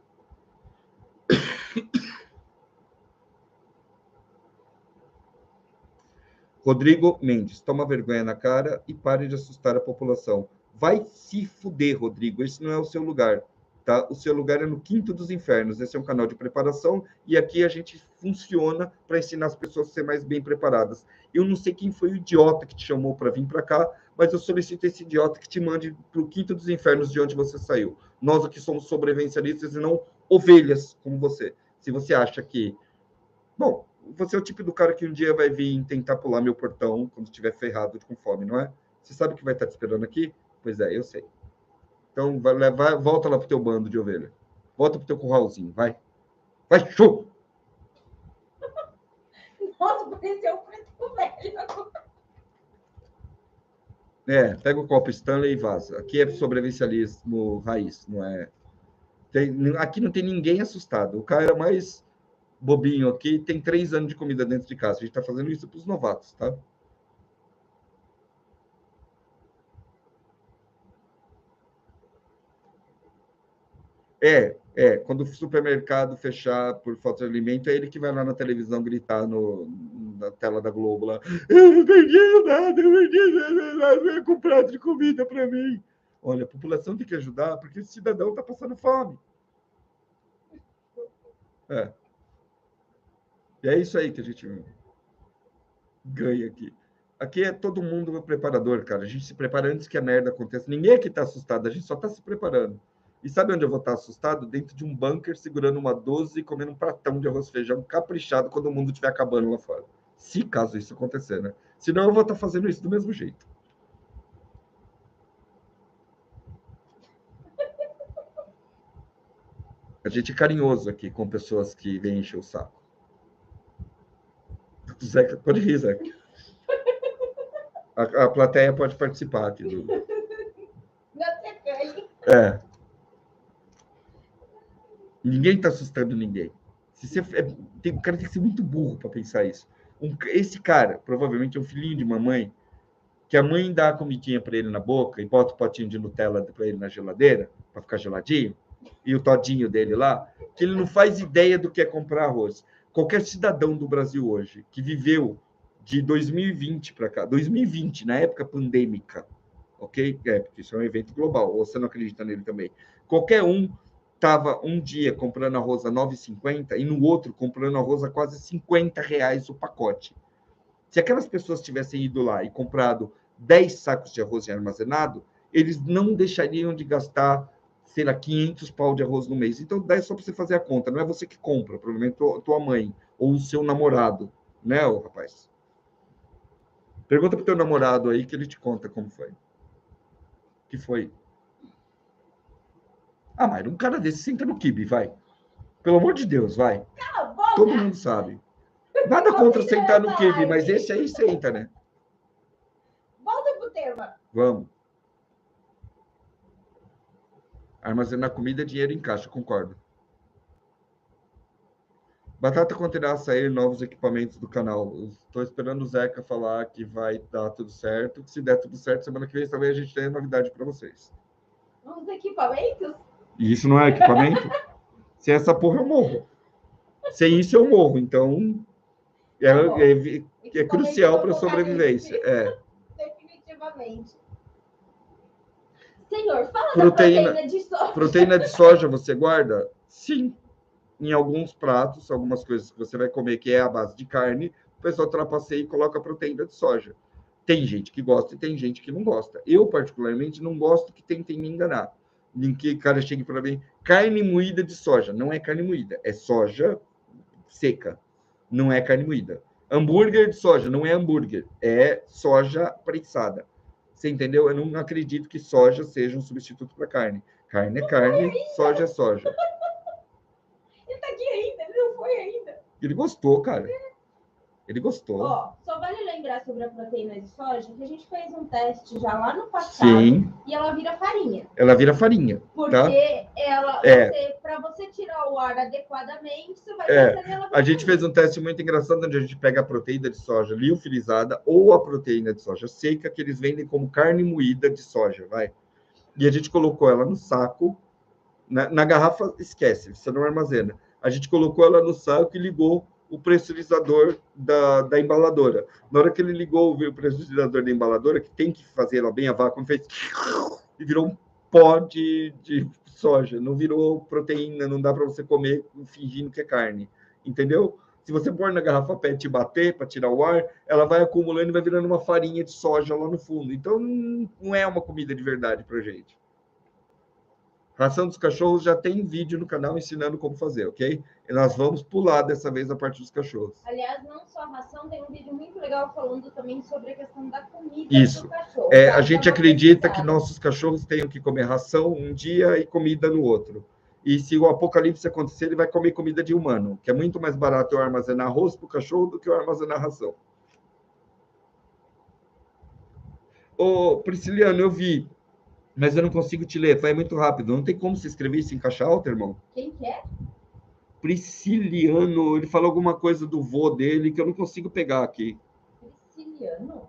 Rodrigo Mendes, toma vergonha na cara e pare de assustar a população. Vai se fuder, Rodrigo, esse não é o seu lugar, tá? O seu lugar é no quinto dos infernos, esse é um canal de preparação e aqui a gente funciona para ensinar as pessoas a ser mais bem preparadas. Eu não sei quem foi o idiota que te chamou para vir para cá, mas eu solicito esse idiota que te mande para o quinto dos infernos de onde você saiu. Nós aqui somos sobrevivencialistas e não ovelhas como você. Se você acha que... Bom, você é o tipo do cara que um dia vai vir tentar pular meu portão quando estiver ferrado com fome, não é? Você sabe que vai estar te esperando aqui? Pois é, eu sei. Então, volta lá pro teu bando de ovelha. Volta pro teu curralzinho, vai. Vai, show! Nossa, pareceu muito velho. Pega o copo Stanley e vaza. Aqui é sobrevivencialismo raiz, não é? Aqui não tem ninguém assustado. O cara mais bobinho aqui tem 3 anos de comida dentro de casa. A gente está fazendo isso para os novatos, tá? Quando o supermercado fechar por falta de alimento, é ele que vai lá na televisão gritar na tela da Globo lá: eu não perdi nada, eu perdi nada, com prato de comida para mim. Olha, a população tem que ajudar, porque esse cidadão está passando fome. E é isso aí que a gente ganha aqui. Aqui é todo mundo preparador, cara. A gente se prepara antes que a merda aconteça. Ninguém aqui está assustado, a gente só está se preparando. E sabe onde eu vou estar assustado? Dentro de um bunker, segurando uma 12 e comendo um pratão de arroz e feijão caprichado quando o mundo estiver acabando lá fora. Se caso isso acontecer, né? Senão eu vou estar fazendo isso do mesmo jeito. A gente é carinhoso aqui com pessoas que vêm encher o saco. Zeca, pode rir, Zeca. A plateia pode participar aqui. Ninguém está assustando ninguém. O cara tem que ser muito burro para pensar isso. Esse cara, provavelmente, é um filhinho de mamãe, que a mãe dá a comidinha para ele na boca e bota o potinho de Nutella para ele na geladeira, para ficar geladinho, e o todinho dele lá, que ele não faz ideia do que é comprar arroz. Qualquer cidadão do Brasil hoje que viveu de 2020 para cá, 2020, na época pandêmica, ok? Porque isso é um evento global, ou você não acredita nele também. Qualquer um estava um dia comprando arroz a 9,50 e no outro comprando arroz a quase R$ 50 o pacote. Se aquelas pessoas tivessem ido lá e comprado 10 sacos de arroz armazenado, eles não deixariam de gastar, sei lá, 500 pau de arroz no mês. Então, dá só para você fazer a conta. Não é você que compra, provavelmente tua mãe ou o seu namorado, né, rapaz? Pergunta pro teu namorado aí que ele te conta como foi. Que foi? Mas um cara desse senta no quibe, vai. Pelo amor de Deus, vai. Cala a boca! Todo mundo sabe. Nada contra sentar no quibe, mas esse aí senta, né? Volta pro tema. Vamos. Armazenar comida é dinheiro em caixa, concordo. Batata quando irá sair novos equipamentos do canal. Estou esperando o Zeca falar que vai dar tudo certo. Se der tudo certo, semana que vem também a gente tem novidade para vocês. Novos equipamentos? E isso não é equipamento? Sem essa porra eu morro. Sem isso eu morro. Então, é crucial para a sobrevivência. Definitivamente. Senhor, fala proteína da proteína de soja. Proteína de soja você guarda? Sim. Em alguns pratos, algumas coisas que você vai comer que é a base de carne, o pessoal trapaceia e coloca proteína de soja. Tem gente que gosta e tem gente que não gosta. Eu, particularmente, não gosto que tentem me enganar. Nem que o cara chegue para mim, carne moída de soja. Não é carne moída, é soja seca, não é carne moída. Hambúrguer de soja não é hambúrguer, é soja prensada. Você entendeu? Eu não acredito que soja seja um substituto para carne. Carne é carne, soja é soja. Ele tá aqui ainda, ele não foi ainda. Ele gostou, cara. Ele gostou. Ó, só vale lembrar sobre a proteína de soja que a gente fez um teste já lá no passado. Sim. E ela vira farinha. Ela vira farinha. Porque tá? ela, É. para você tirar o ar adequadamente, você vai É. fazer ela. A gente fez um teste muito engraçado onde a gente pega a proteína de soja liofilizada ou a proteína de soja seca, que eles vendem como carne moída de soja, vai. E a gente colocou ela no saco, na garrafa, esquece, você não armazena. A gente colocou ela no saco e ligou o pressurizador da embaladora. Na hora que ele ligou o pressurizador da embaladora, que tem que fazer ela bem a vácuo, fez e virou um pó de soja. Não virou proteína, não dá para você comer fingindo que é carne. Entendeu? Se você pôr na garrafa PET e bater para tirar o ar, ela vai acumulando e vai virando uma farinha de soja lá no fundo. Então, não é uma comida de verdade para gente. Ração dos cachorros já tem vídeo no canal ensinando como fazer, ok? E nós vamos pular dessa vez a parte dos cachorros. Aliás, não só a ração, tem um vídeo muito legal falando também sobre a questão da comida Isso. do cachorro. A gente acredita que nossos cachorros tenham que comer ração um dia e comida no outro. E se o apocalipse acontecer, ele vai comer comida de humano, que é muito mais barato eu armazenar arroz para o cachorro do que eu armazenar ração. Ô, Prisciliano, eu vi, mas eu não consigo te ler, vai muito rápido. Não tem como se escrever isso em caixa alta, irmão? Quem que é? Prisciliano, ele falou alguma coisa do vô dele que eu não consigo pegar aqui. Prisciliano?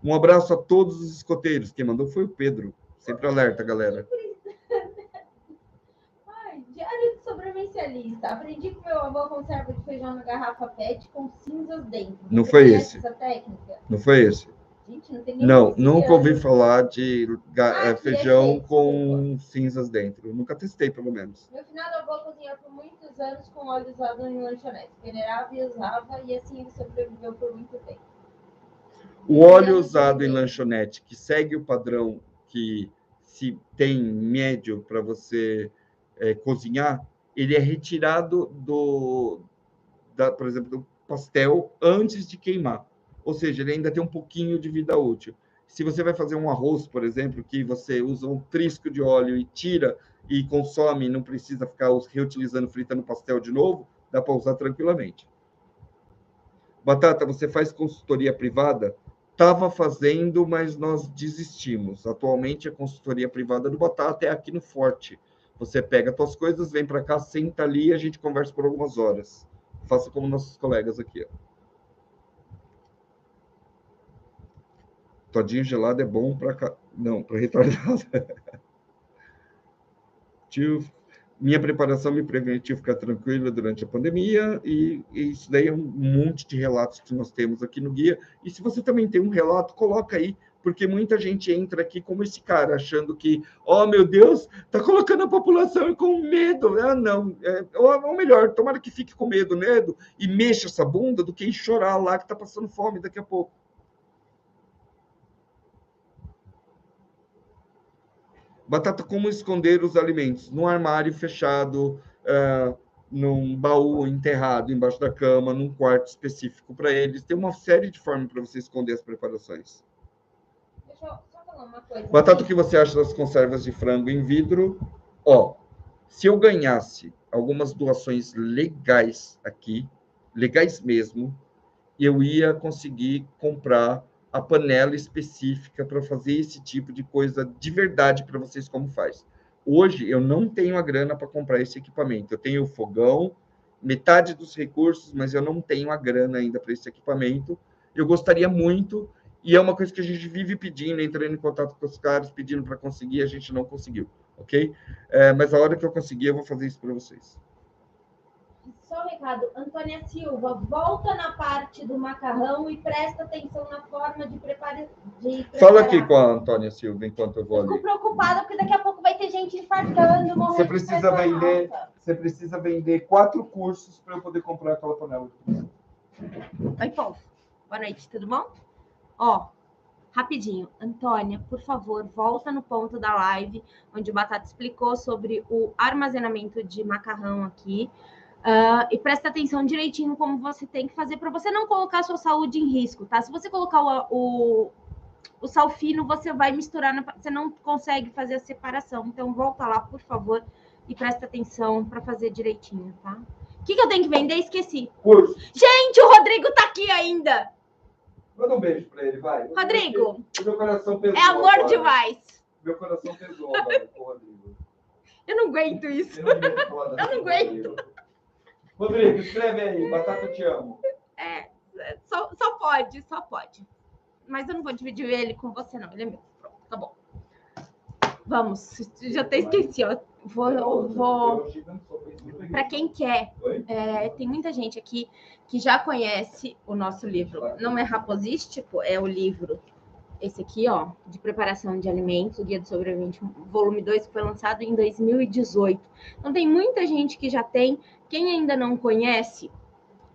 Um abraço a todos os escoteiros. Quem mandou foi o Pedro. Sempre alerta, galera. Ai, diário de sobrevivencialista. Aprendi que meu avô conserva de feijão na garrafa PET com cinzas dentro. Não foi esse. Essa técnica? Não foi esse. Gente, não tem nem Não, Prisciliano. nunca ouvi falar de feijão esse, com cinzas dentro. Nunca testei, pelo menos. Meu finado avô cozinhou por muitos anos com óleo usado em lanchonete. Venerava e usava, e assim ele sobreviveu por muito tempo. O óleo usado em lanchonete, que segue o padrão que se tem médio para você cozinhar, ele é retirado por exemplo, do pastel antes de queimar. Ou seja, ele ainda tem um pouquinho de vida útil. Se você vai fazer um arroz, por exemplo, que você usa um trisco de óleo e tira e consome, não precisa ficar reutilizando, fritando pastel de novo, dá para usar tranquilamente. Batata, você faz consultoria privada? Estava fazendo, mas nós desistimos. Atualmente, a consultoria privada do Batata é aqui no Forte. Você pega suas coisas, vem para cá, senta ali e a gente conversa por algumas horas. Faça como nossos colegas aqui. Ó. Todinho gelado é bom para... Não, para retardado. Minha preparação me permitiu ficar tranquila durante a pandemia e isso daí é um monte de relatos que nós temos aqui no guia. E se você também tem um relato, coloca aí, porque muita gente entra aqui como esse cara, achando que, oh, meu Deus, tá colocando a população com medo. Ah, não. Ou melhor, tomara que fique com medo, e mexa essa bunda do que ir chorar lá que tá passando fome daqui a pouco. Batata, como esconder os alimentos? Num armário fechado, num baú enterrado embaixo da cama, num quarto específico para eles. Tem uma série de formas para você esconder as preparações. Deixa eu só falar uma coisa. Batata, o que você acha das conservas de frango em vidro? Se eu ganhasse algumas doações legais aqui, legais mesmo, eu ia conseguir comprar a panela específica para fazer esse tipo de coisa de verdade para vocês como faz. Hoje, eu não tenho a grana para comprar esse equipamento. Eu tenho o fogão, metade dos recursos, mas eu não tenho a grana ainda para esse equipamento. Eu gostaria muito, e é uma coisa que a gente vive pedindo, entrando em contato com os caras, pedindo para conseguir, a gente não conseguiu, ok? Mas a hora que eu conseguir, eu vou fazer isso para vocês. Só um recado, Antônia Silva, volta na parte do macarrão e presta atenção na forma de preparar. Fala aqui com a Antônia Silva enquanto eu vou ali. Fico preocupada porque daqui a pouco vai ter gente infartando, morrendo. Você precisa vender 4 cursos para eu poder comprar aquela panela. Oi, povo. Boa noite, tudo bom? Rapidinho, Antônia, por favor, volta no ponto da live onde o Batata explicou sobre o armazenamento de macarrão aqui. E presta atenção direitinho como você tem que fazer para você não colocar a sua saúde em risco, tá? Se você colocar o sal fino, você vai misturar, você não consegue fazer a separação. Então, volta lá, por favor, e presta atenção para fazer direitinho, tá? O que eu tenho que vender? Esqueci. Curso. Gente, o Rodrigo tá aqui ainda. Manda um beijo para ele, vai. Rodrigo, Meu coração pesou. é amor agora. demais. Meu coração pesou agora com o Rodrigo. Eu não aguento isso. Eu não aguento. Rodrigo, escreve aí. Batata, eu te amo. Só pode. Mas eu não vou dividir ele com você, não. Ele é meu. Pronto, tá bom. Vamos. Já até esqueci, ó. Vou... Para quem quer, tem muita gente aqui que já conhece o nosso livro. Não é Raposístico, é o livro, esse aqui, ó, de preparação de alimentos, o Guia do Sobrevivente, volume 2, que foi lançado em 2018. Então, tem muita gente que já tem. Quem ainda não conhece,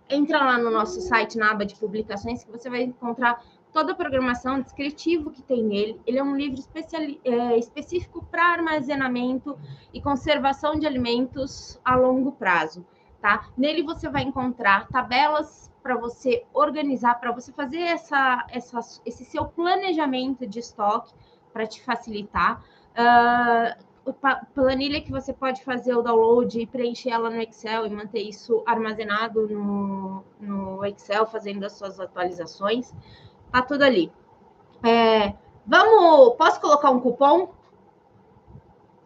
entra lá no nosso site, na aba de publicações, que você vai encontrar toda a programação descritiva que tem nele. Ele é um livro específico para armazenamento e conservação de alimentos a longo prazo, tá? Nele você vai encontrar tabelas para você organizar, para você fazer esse seu planejamento de estoque, para te facilitar. Planilha que você pode fazer o download e preencher ela no Excel e manter isso armazenado no Excel, fazendo as suas atualizações. Tá tudo ali. Posso colocar um cupom?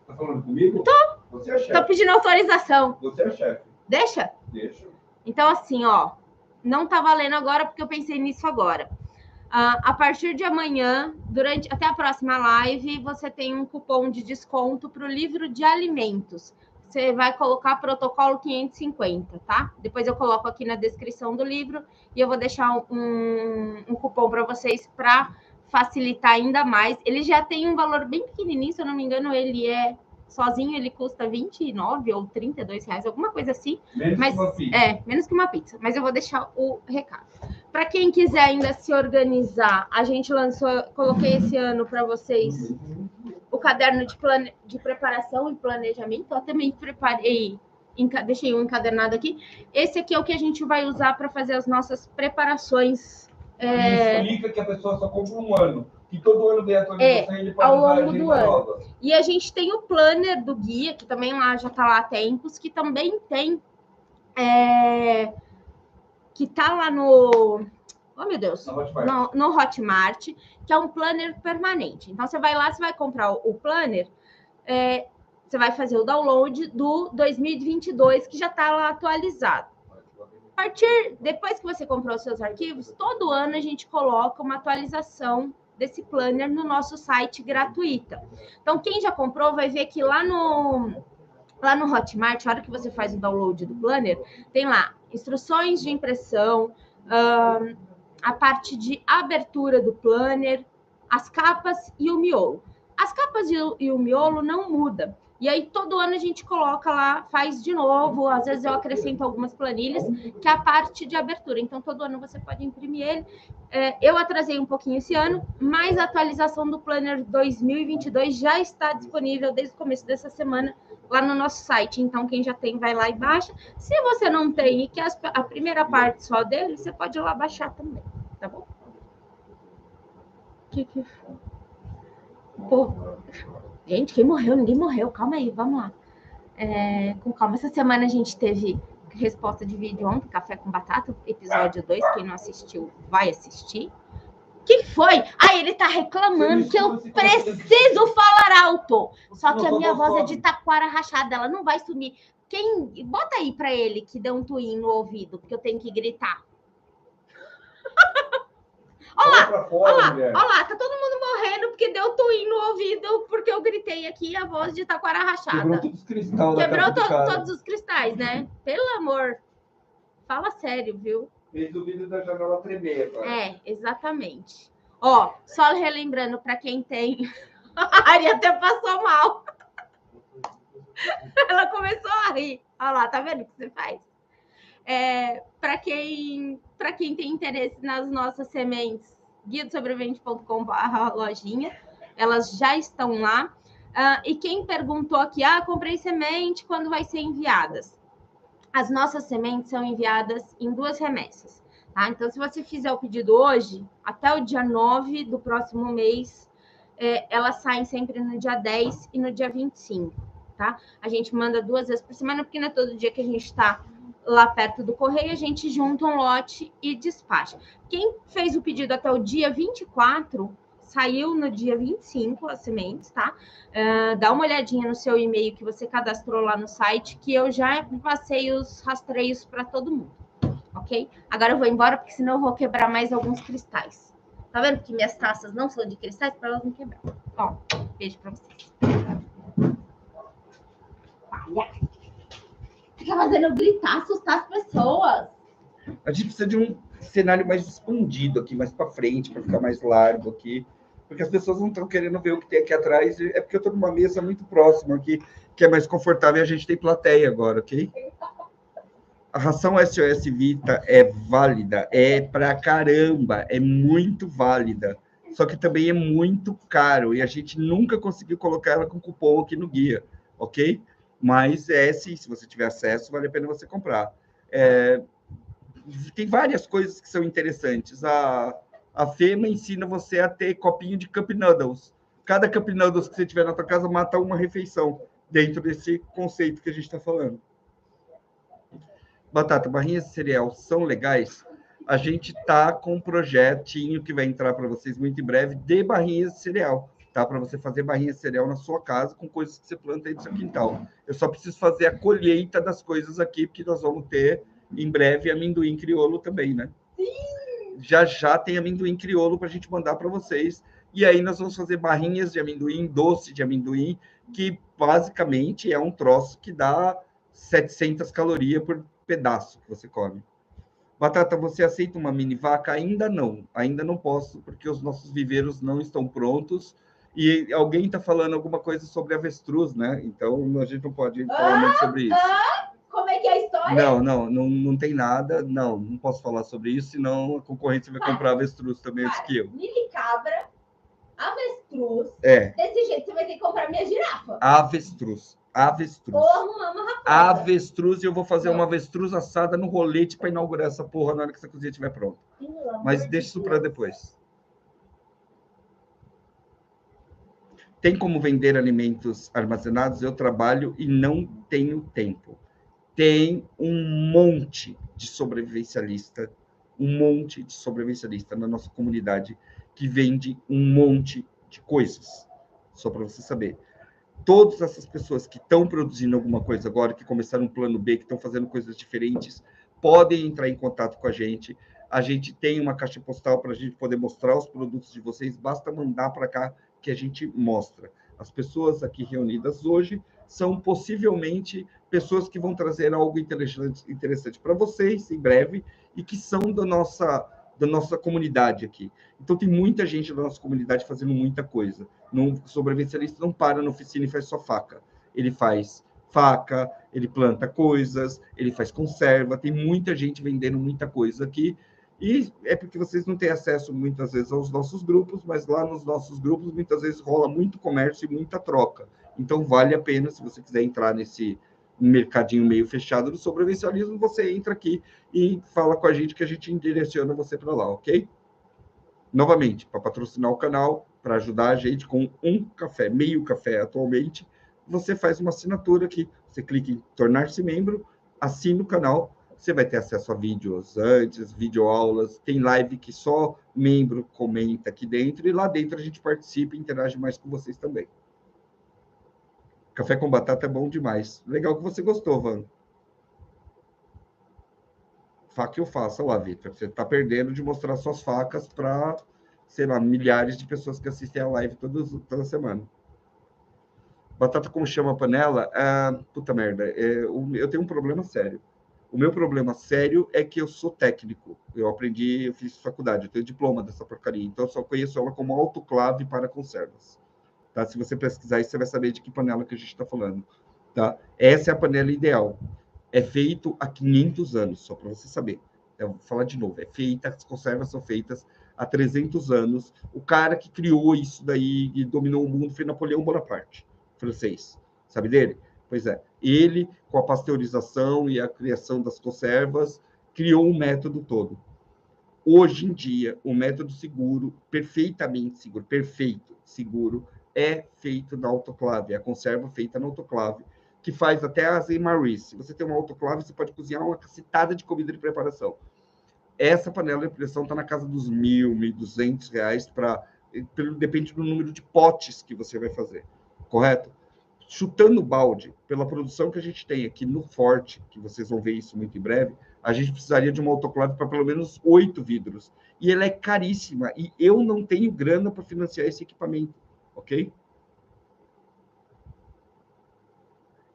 Tá falando comigo? Tô. Você é chefe. Tô pedindo autorização. Você é chefe. Deixa? Deixa. Então, assim, ó, não tá valendo agora porque eu pensei nisso agora. A partir de amanhã, até a próxima live, você tem um cupom de desconto para o livro de alimentos. Você vai colocar protocolo 550, tá? Depois eu coloco aqui na descrição do livro e eu vou deixar um cupom para vocês para facilitar ainda mais. Ele já tem um valor bem pequenininho, se eu não me engano, sozinho ele custa R$29 ou R$32, alguma coisa assim. Menos que uma pizza. Menos que uma pizza. Mas eu vou deixar o recado. Para quem quiser ainda se organizar, a gente coloquei esse ano para vocês o caderno de preparação e planejamento. Eu também preparei, deixei um encadernado aqui. Esse aqui é o que a gente vai usar para fazer as nossas preparações. Explica que a pessoa só compra um ano. Que todo ano vem atualização e ele pode ao usar longo a do ano. nova. E a gente tem o planner do guia, que também lá já está lá há tempos, que também tem... que está lá no... Oh, meu Deus! No Hotmart, que é um planner permanente. Então, você vai lá, você vai comprar o planner, você vai fazer o download do 2022, que já está lá atualizado. Depois que você comprou os seus arquivos, todo ano a gente coloca uma atualização desse planner no nosso site gratuita. Então, quem já comprou vai ver que lá no Hotmart, a hora que você faz o download do planner, tem lá instruções de impressão, a parte de abertura do planner, as capas e o miolo. As capas e o miolo não mudam. E aí, todo ano a gente coloca lá, faz de novo, às vezes eu acrescento algumas planilhas, que é a parte de abertura. Então, todo ano você pode imprimir ele. Eu atrasei um pouquinho esse ano, mas a atualização do Planner 2022 já está disponível desde o começo dessa semana lá no nosso site. Então, quem já tem, vai lá e baixa. Se você não tem e quer a primeira parte só dele, você pode ir lá baixar também, tá bom? Pô, gente, quem morreu? Ninguém morreu. Calma aí, vamos lá. Com calma. Essa semana a gente teve resposta de vídeo ontem, Café com Batata, episódio 2. Quem não assistiu, vai assistir. O que foi? Ele tá reclamando que eu preciso falar alto. Só que a minha voz é de taquara rachada, ela não vai sumir. Bota aí pra ele que deu um twin no ouvido, porque eu tenho que gritar. Olha lá, tá todo mundo morrendo porque deu twin no ouvido, porque eu gritei aqui a voz de taquara rachada. Quebrou todos os cristais. Quebrou todos os cristais, né? Pelo amor. Fala sério, viu? Fez o vídeo da janela tremer, cara. Exatamente. Ó, só relembrando para quem tem... A Ari até passou mal. Ela começou a rir. Olha lá, tá vendo o que você faz? Para quem tem interesse nas nossas sementes, guiadosobrevivente.com/lojinha, elas já estão lá. E quem perguntou aqui, comprei semente, quando vai ser enviadas? as nossas sementes são enviadas em 2 remessas, tá? Então, se você fizer o pedido hoje, até o dia 9 do próximo mês, elas saem sempre no dia 10 e no dia 25, tá? A gente manda 2 vezes por semana, porque não é todo dia que a gente está lá perto do correio, a gente junta um lote e despacha. Quem fez o pedido até o dia 24, saiu no dia 25 as sementes, tá? Dá uma olhadinha no seu e-mail que você cadastrou lá no site, que eu já passei os rastreios para todo mundo, ok? Agora eu vou embora, porque senão eu vou quebrar mais alguns cristais. Tá vendo que minhas taças não são de cristais para elas não quebrar? Ó, beijo para vocês. Olha, fica fazendo gritar, assustar as pessoas. A gente precisa de um cenário mais expandido aqui, mais para frente, para ficar mais largo aqui, porque as pessoas não estão querendo ver o que tem aqui atrás. É porque eu estou numa mesa muito próxima aqui, que é mais confortável, e a gente tem plateia agora, ok? A ração SOS Vita é válida, é pra caramba, é muito válida, só que também é muito caro, e a gente nunca conseguiu colocar ela com cupom aqui no guia, ok? Mas sim, se você tiver acesso, vale a pena você comprar. Tem várias coisas que são interessantes. A Fema ensina você a ter copinho de Cup Noodles. Cada Cup Noodles que você tiver na tua casa mata uma refeição, dentro desse conceito que a gente está falando. Batata, barrinhas de cereal são legais? A gente tá com um projetinho que vai entrar para vocês muito em breve de barrinhas de cereal, tá? Para você fazer barrinhas de cereal na sua casa com coisas que você planta aí no seu quintal. Eu só preciso fazer a colheita das coisas aqui, porque nós vamos ter em breve amendoim crioulo também, né? Sim! Já tem amendoim crioulo para a gente mandar para vocês. E aí nós vamos fazer barrinhas de amendoim, doce de amendoim, que basicamente é um troço que dá 700 calorias por pedaço que você come. Batata, você aceita uma mini vaca? Ainda não posso, porque os nossos viveiros não estão prontos e alguém está falando alguma coisa sobre avestruz, né? Então a gente não pode falar muito sobre isso. Como é que é a história? Não tem nada, não posso falar sobre isso, senão a concorrência vai comprar avestruz também antes que eu. Mini cabra, avestruz. É. Desse jeito você vai ter que comprar minha girafa. Avestruz. Ou arrumar uma raposa. Avestruz, e eu vou fazer uma avestruz assada no rolete para inaugurar essa porra na hora que essa cozinha estiver pronta. Mas deixa isso para depois. Tem como vender alimentos armazenados? Eu trabalho e não tenho tempo. Tem um monte de sobrevivencialista na nossa comunidade que vende um monte de coisas. Só para você saber. Todas essas pessoas que estão produzindo alguma coisa agora, que começaram um plano B, que estão fazendo coisas diferentes, podem entrar em contato com a gente. A gente tem uma caixa postal para a gente poder mostrar os produtos de vocês. Basta mandar para cá que a gente mostra. As pessoas aqui reunidas hoje são possivelmente pessoas que vão trazer algo interessante para vocês em breve e que são da nossa comunidade aqui. Então, tem muita gente da nossa comunidade fazendo muita coisa. O sobrevivencialista não para na oficina e faz só faca. Ele faz faca, ele planta coisas, ele faz conserva. Tem muita gente vendendo muita coisa aqui. E é porque vocês não têm acesso, muitas vezes, aos nossos grupos, mas lá nos nossos grupos, muitas vezes, rola muito comércio e muita troca. Então, vale a pena, se você quiser entrar nesse mercadinho meio fechado do sobrevivencialismo, você entra aqui e fala com a gente que a gente direciona você para lá, ok? Novamente, para patrocinar o canal, para ajudar a gente com um café, meio café atualmente, você faz uma assinatura aqui. Você clica em tornar-se membro, assina o canal, você vai ter acesso a vídeos antes, videoaulas, tem live que só membro comenta aqui dentro, e lá dentro a gente participa e interage mais com vocês também. Café com batata é bom demais. Legal que você gostou, Van. Faca eu faço lá, Vitor. Você está perdendo de mostrar suas facas para, sei lá, milhares de pessoas que assistem a live toda semana. Batata com chama panela? Puta merda. Eu tenho um problema sério. O meu problema sério é que eu sou técnico. Eu fiz faculdade, eu tenho diploma dessa porcaria. Então, eu só conheço ela como autoclave para conservas. Tá? Se você pesquisar isso, você vai saber de que panela que a gente está falando. Tá? Essa é a panela ideal. É feito há 500 anos, só para você saber. Eu vou falar de novo. As conservas são feitas há 300 anos. O cara que criou isso daí e dominou o mundo foi Napoleão Bonaparte, francês. Sabe dele? Pois é. Ele, com a pasteurização e a criação das conservas, criou o método todo. Hoje em dia, o método seguro, perfeitamente seguro, perfeito, seguro, é feito na autoclave. É a conserva feita na autoclave, que faz até a Marie. Se você tem uma autoclave, você pode cozinhar uma cacetada de comida de preparação. Essa panela de pressão está na casa dos R$1.000, R$1.200, depende do número de potes que você vai fazer, correto? Chutando o balde, pela produção que a gente tem aqui no Forte, que vocês vão ver isso muito em breve, a gente precisaria de uma autoclave para pelo menos 8 vidros. E ela é caríssima, e eu não tenho grana para financiar esse equipamento, ok?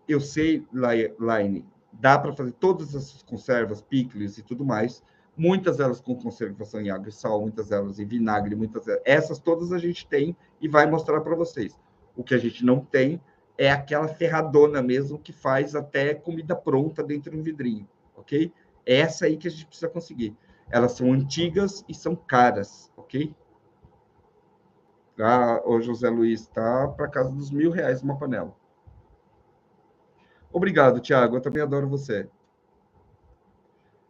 Eu sei, Line, dá para fazer todas essas conservas, picles e tudo mais, muitas delas com conservação em água e sal, muitas delas em vinagre, essas todas a gente tem e vai mostrar para vocês. O que a gente não tem é aquela ferradona mesmo que faz até comida pronta dentro de um vidrinho, ok? É essa aí que a gente precisa conseguir. Elas são antigas e são caras, ok? O José Luiz está para casa dos R$1.000 uma panela. Obrigado, Thiago. Eu também adoro você.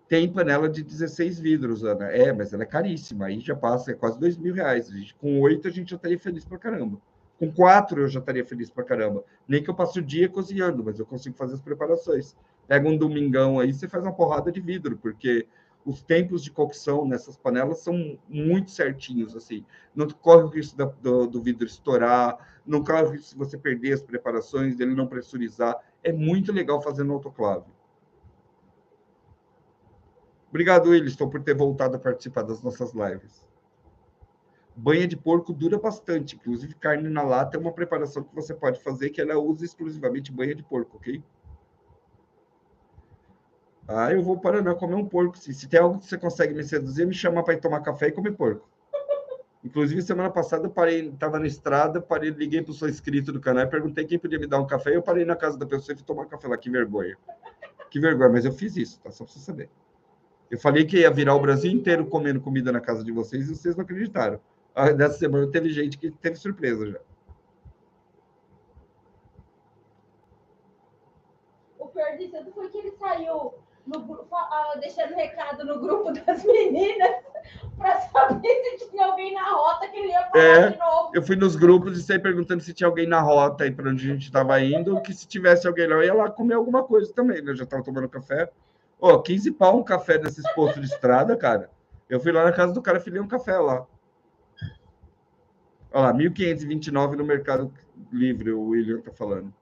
Tem panela de 16 vidros, Ana. Mas ela é caríssima. Aí já passa, é quase R$2.000. Com 8 a gente já estaria feliz pra caramba. Com 4 eu já estaria feliz pra caramba. Nem que eu passe o dia cozinhando, mas eu consigo fazer as preparações. Pega um domingão aí, você faz uma porrada de vidro, porque os tempos de cocção nessas panelas são muito certinhos, assim. Não corre o risco do vidro estourar, não corre o risco de você perder as preparações, dele não pressurizar. É muito legal fazer no autoclave. Obrigado, Williston, por ter voltado a participar das nossas lives. Banha de porco dura bastante. Inclusive, carne na lata é uma preparação que você pode fazer que ela usa exclusivamente banha de porco, ok? Eu vou para Paraná comer um porco. Se tem algo que você consegue me seduzir, me chama para ir tomar café e comer porco. Inclusive, semana passada, eu estava na estrada, liguei para o seu inscrito do canal e perguntei quem podia me dar um café. Eu parei na casa da pessoa e fui tomar café lá. Que vergonha. Que vergonha, mas eu fiz isso, tá? Só para você saber. Eu falei que ia virar o Brasil inteiro comendo comida na casa de vocês e vocês não acreditaram. Dessa semana teve gente que teve surpresa já. O pior de tudo foi que ele saiu deixando recado no grupo das meninas para saber se tinha alguém na rota que ele ia falar de novo. Eu fui nos grupos e saí perguntando se tinha alguém na rota aí para onde a gente estava indo, que se tivesse alguém lá, eu ia lá comer alguma coisa também, né? Eu já estava tomando café. 15 pau um café nesses postos de estrada, cara. Eu fui lá na casa do cara, filhei um café lá. Olha lá, 1.529 no Mercado Livre, o William está falando.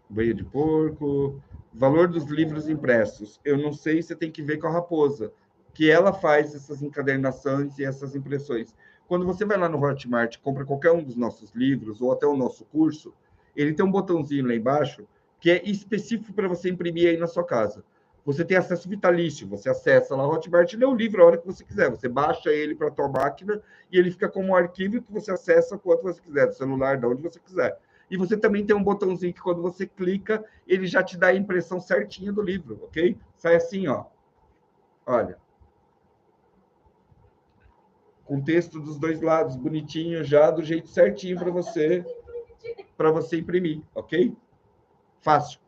Banha de porco. Valor dos livros impressos. Eu não sei, você tem que ver com a Raposa, que ela faz essas encadernações e essas impressões. Quando você vai lá no Hotmart, compra qualquer um dos nossos livros, ou até o nosso curso, ele tem um botãozinho lá embaixo que é específico para você imprimir aí na sua casa. Você tem acesso vitalício, você acessa lá o Hotmart e lê o livro a hora que você quiser. Você baixa ele para a tua máquina e ele fica como um arquivo que você acessa quando você quiser, do celular, de onde você quiser. E você também tem um botãozinho que quando você clica, ele já te dá a impressão certinha do livro, ok? Sai assim, ó. Olha. Com texto dos dois lados, bonitinho já, do jeito certinho para você imprimir, ok? Fácil.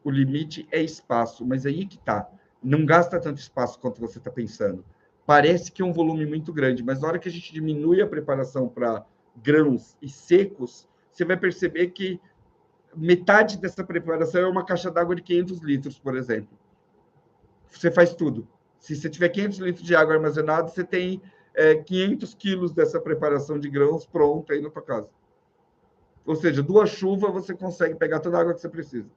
O limite é espaço, mas aí que tá. Não gasta tanto espaço quanto você está pensando. Parece que é um volume muito grande, mas na hora que a gente diminui a preparação para grãos e secos, você vai perceber que metade dessa preparação é uma caixa d'água de 500 litros, por exemplo. Você faz tudo. Se você tiver 500 litros de água armazenada, você tem 500 quilos dessa preparação de grãos pronta aí na tua casa. Ou seja, 2 chuvas você consegue pegar toda a água que você precisa.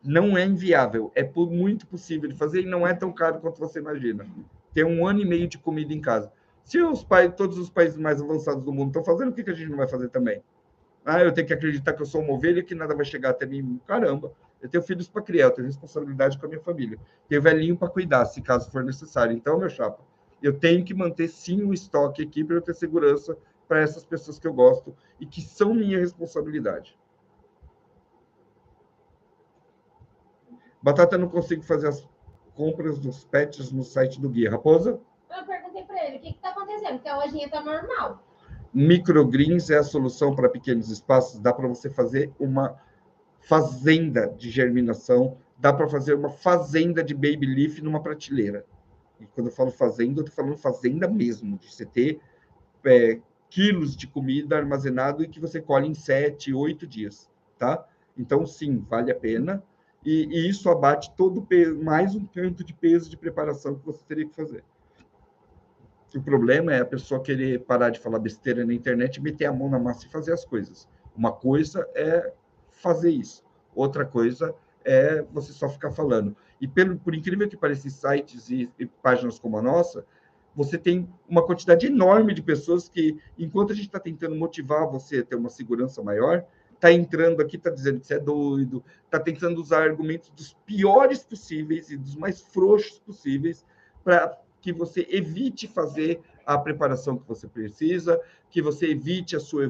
Não é inviável, é muito possível de fazer e não é tão caro quanto você imagina. Tem 1 ano e meio de comida em casa. Se todos os países mais avançados do mundo estão fazendo, o que a gente não vai fazer também? Eu tenho que acreditar que eu sou uma ovelha que nada vai chegar até mim. Caramba, eu tenho filhos para criar, eu tenho responsabilidade com a minha família. Tenho velhinho para cuidar, se caso for necessário. Então, meu chapa, eu tenho que manter sim o estoque aqui para eu ter segurança para essas pessoas que eu gosto e que são minha responsabilidade. Batata, não consigo fazer as compras dos pets no site do Guia. Raposa? Eu perguntei para acontecendo? O que está acontecendo? Porque a lojinha está normal. Microgreens é a solução para pequenos espaços. Dá para você fazer uma fazenda de germinação, dá para fazer uma fazenda de baby leaf numa prateleira. E quando eu falo fazenda, eu estou falando fazenda mesmo, de você ter quilos de comida armazenado e que você colhe em 7, 8 dias, tá? Então, sim, vale a pena. E isso abate todo o peso, mais um tanto de peso de preparação que você teria que fazer. O problema é a pessoa querer parar de falar besteira na internet e meter a mão na massa e fazer as coisas. Uma coisa é fazer isso. Outra coisa é você só ficar falando. E por incrível que pareça, sites e páginas como a nossa, você tem uma quantidade enorme de pessoas que, enquanto a gente está tentando motivar você a ter uma segurança maior, está entrando aqui, está dizendo que você é doido, está tentando usar argumentos dos piores possíveis e dos mais frouxos possíveis para que você evite fazer a preparação que você precisa, que você evite a sua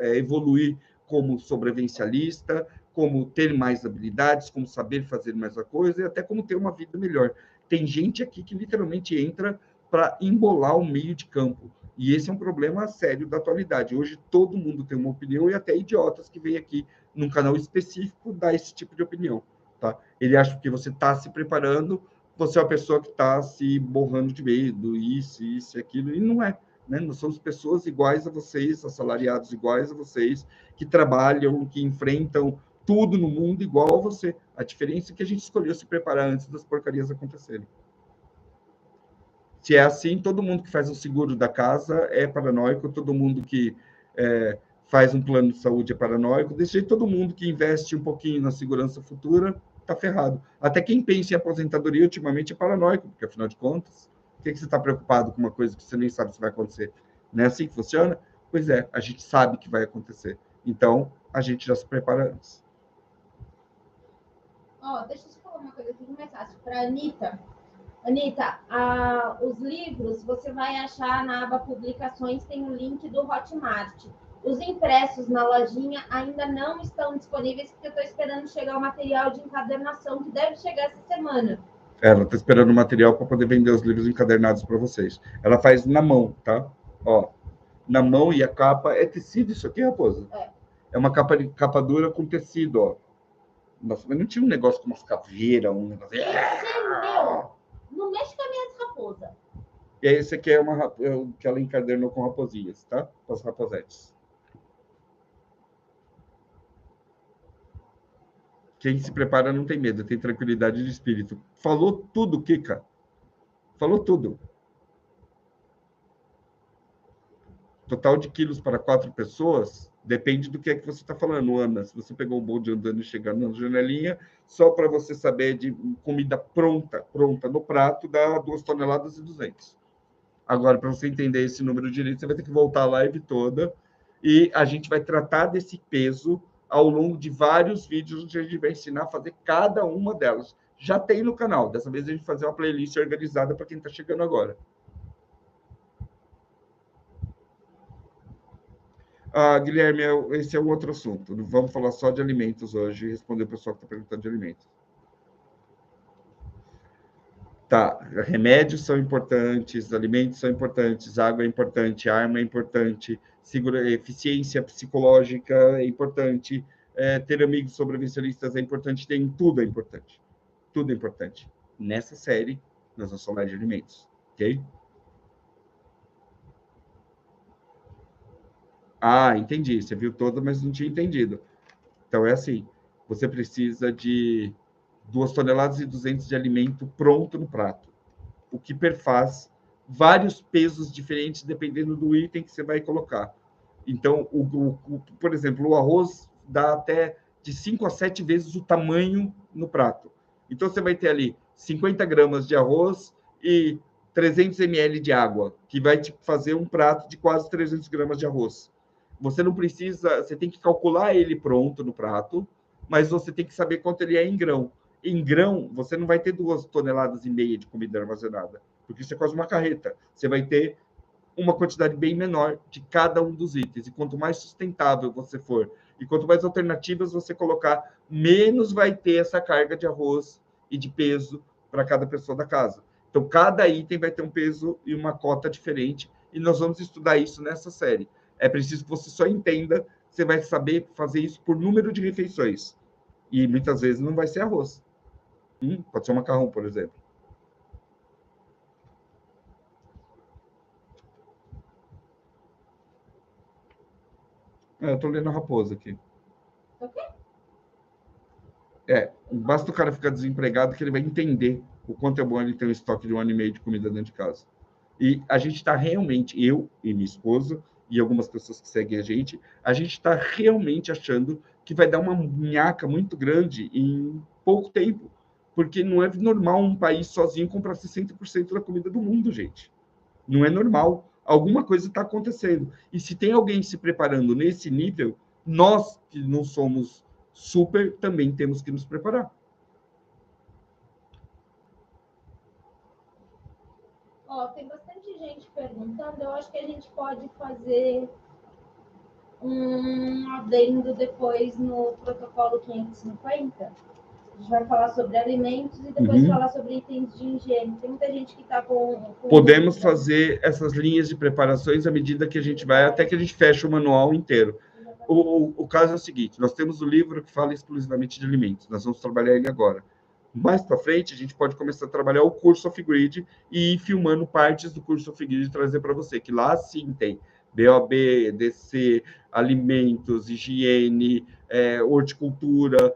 evoluir como sobrevivencialista, como ter mais habilidades, como saber fazer mais a coisa e até como ter uma vida melhor. Tem gente aqui que literalmente entra para embolar o meio de campo. E esse é um problema sério da atualidade. Hoje todo mundo tem uma opinião e até idiotas que vêm aqui num canal específico dar esse tipo de opinião. Tá? Ele acha que você está se preparando, você é uma pessoa que está se borrando de medo, isso, aquilo, e não é. Né? Nós somos pessoas iguais a vocês, assalariados iguais a vocês, que trabalham, que enfrentam tudo no mundo igual a você. A diferença é que a gente escolheu se preparar antes das porcarias acontecerem. Se é assim, todo mundo que faz o seguro da casa é paranoico, todo mundo que faz um plano de saúde é paranoico, desse jeito todo mundo que investe um pouquinho na segurança futura está ferrado. Até quem pensa em aposentadoria ultimamente é paranoico, porque afinal de contas, por que você está preocupado com uma coisa que você nem sabe se vai acontecer? Não é assim que funciona? Pois é, a gente sabe que vai acontecer. Então, a gente já se prepara antes. Deixa eu te falar uma coisa aqui mais fácil. Para a Anitta. Anitta, os livros você vai achar na aba publicações, tem o link do Hotmart. Os impressos na lojinha ainda não estão disponíveis, porque eu estou esperando chegar o material de encadernação, que deve chegar essa semana. Ela está esperando o material para poder vender os livros encadernados para vocês. Ela faz na mão, tá? Ó, na mão, e a capa é tecido isso aqui, Raposa? É uma capa dura com tecido, ó. Nossa, mas não tinha um negócio com umas caveiras, um negócio... Esse é meu! Não mexe com as minhas raposas. E aí, esse aqui é que ela encadernou com raposinhas, tá? Com as raposetes. Quem se prepara não tem medo, tem tranquilidade de espírito. Falou tudo, Kika. Falou tudo. Total de quilos para 4 pessoas depende do que é que você está falando, Ana. Se você pegou o bonde andando e chegar na janelinha, só para você saber de comida pronta no prato, dá 2 toneladas e 200. Agora, para você entender esse número direito, você vai ter que voltar a live toda e a gente vai tratar desse peso ao longo de vários vídeos, onde a gente vai ensinar a fazer cada uma delas. Já tem no canal. Dessa vez a gente vai fazer uma playlist organizada para quem está chegando agora. Guilherme, esse é um outro assunto. Não vamos falar só de alimentos hoje e responder o pessoal que está perguntando de alimentos. Tá, remédios são importantes, alimentos são importantes, água é importante, arma é importante, eficiência psicológica é importante, ter amigos sobrevivencialistas é importante, tudo é importante. Tudo é importante. Nessa série, nós vamos falar de alimentos, ok? Entendi. Você viu toda, mas não tinha entendido. Então, é assim, você precisa de 2 toneladas e 200 de alimento pronto no prato, o que perfaz vários pesos diferentes, dependendo do item que você vai colocar. Então, por exemplo, o arroz dá até de 5 a 7 vezes o tamanho no prato. Então, você vai ter ali 50 gramas de arroz e 300 ml de água, que vai te fazer um prato de quase 300 gramas de arroz. Você não precisa, você tem que calcular ele pronto no prato, mas você tem que saber quanto ele é em grão. Em grão, você não vai ter 2,5 toneladas de comida armazenada, porque isso é quase uma carreta. Você vai ter uma quantidade bem menor de cada um dos itens. E quanto mais sustentável você for, e quanto mais alternativas você colocar, menos vai ter essa carga de arroz e de peso para cada pessoa da casa. Então, cada item vai ter um peso e uma cota diferente, e nós vamos estudar isso nessa série. É preciso que você só entenda, você vai saber fazer isso por número de refeições. E muitas vezes não vai ser arroz. Pode ser um macarrão, por exemplo. Eu estou lendo a Raposa aqui. Basta o cara ficar desempregado que ele vai entender o quanto é bom ele ter um estoque de 1 ano e meio de comida dentro de casa. E a gente está realmente, eu e minha esposa, e algumas pessoas que seguem a gente está realmente achando que vai dar uma minhaca muito grande em pouco tempo. Porque não é normal um país sozinho comprar 60% da comida do mundo, gente. Não é normal. Alguma coisa está acontecendo. E se tem alguém se preparando nesse nível, nós que não somos super também temos que nos preparar. Tem bastante gente perguntando. Eu acho que a gente pode fazer um adendo depois no protocolo 550. A gente vai falar sobre alimentos e depois falar sobre itens de higiene. Tem muita gente que está com... Podemos fazer essas linhas de preparações à medida que a gente vai, até que a gente feche o manual inteiro. O caso é o seguinte, nós temos o livro que fala exclusivamente de alimentos, nós vamos trabalhar ele agora. Mais para frente, a gente pode começar a trabalhar o curso off-grid e ir filmando partes do curso off-grid e trazer para você, que lá sim tem BOB, DC, alimentos, higiene, horticultura.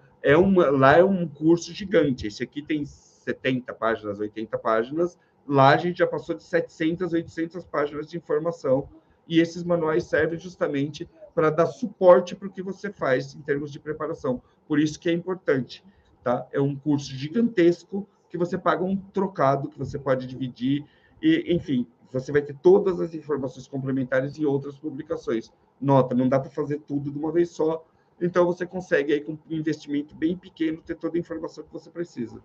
Lá é um curso gigante. Esse aqui tem 70 páginas, 80 páginas. Lá a gente já passou de 700, 800 páginas de informação. E esses manuais servem justamente para dar suporte para o que você faz em termos de preparação. Por isso que é importante. Tá? É um curso gigantesco que você paga um trocado, que você pode dividir. E, enfim, você vai ter todas as informações complementares e outras publicações. Nota, não dá para fazer tudo de uma vez só. Então, você consegue, aí, com um investimento bem pequeno, ter toda a informação que você precisa.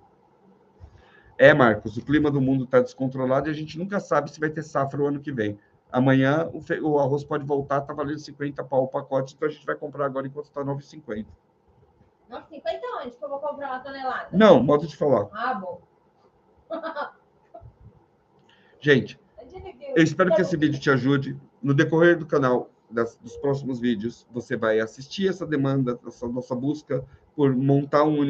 Marcos, o clima do mundo está descontrolado e a gente nunca sabe se vai ter safra o ano que vem. Amanhã, o arroz pode voltar, está valendo 50 pau o pacote, então a gente vai comprar agora enquanto está 9,50. 9,50 onde que eu vou comprar uma tonelada? Não, modo de falar. Bom. Gente, eu espero que esse vídeo te ajude. No decorrer do canal, dos próximos vídeos, você vai assistir essa demanda, essa nossa busca por montar um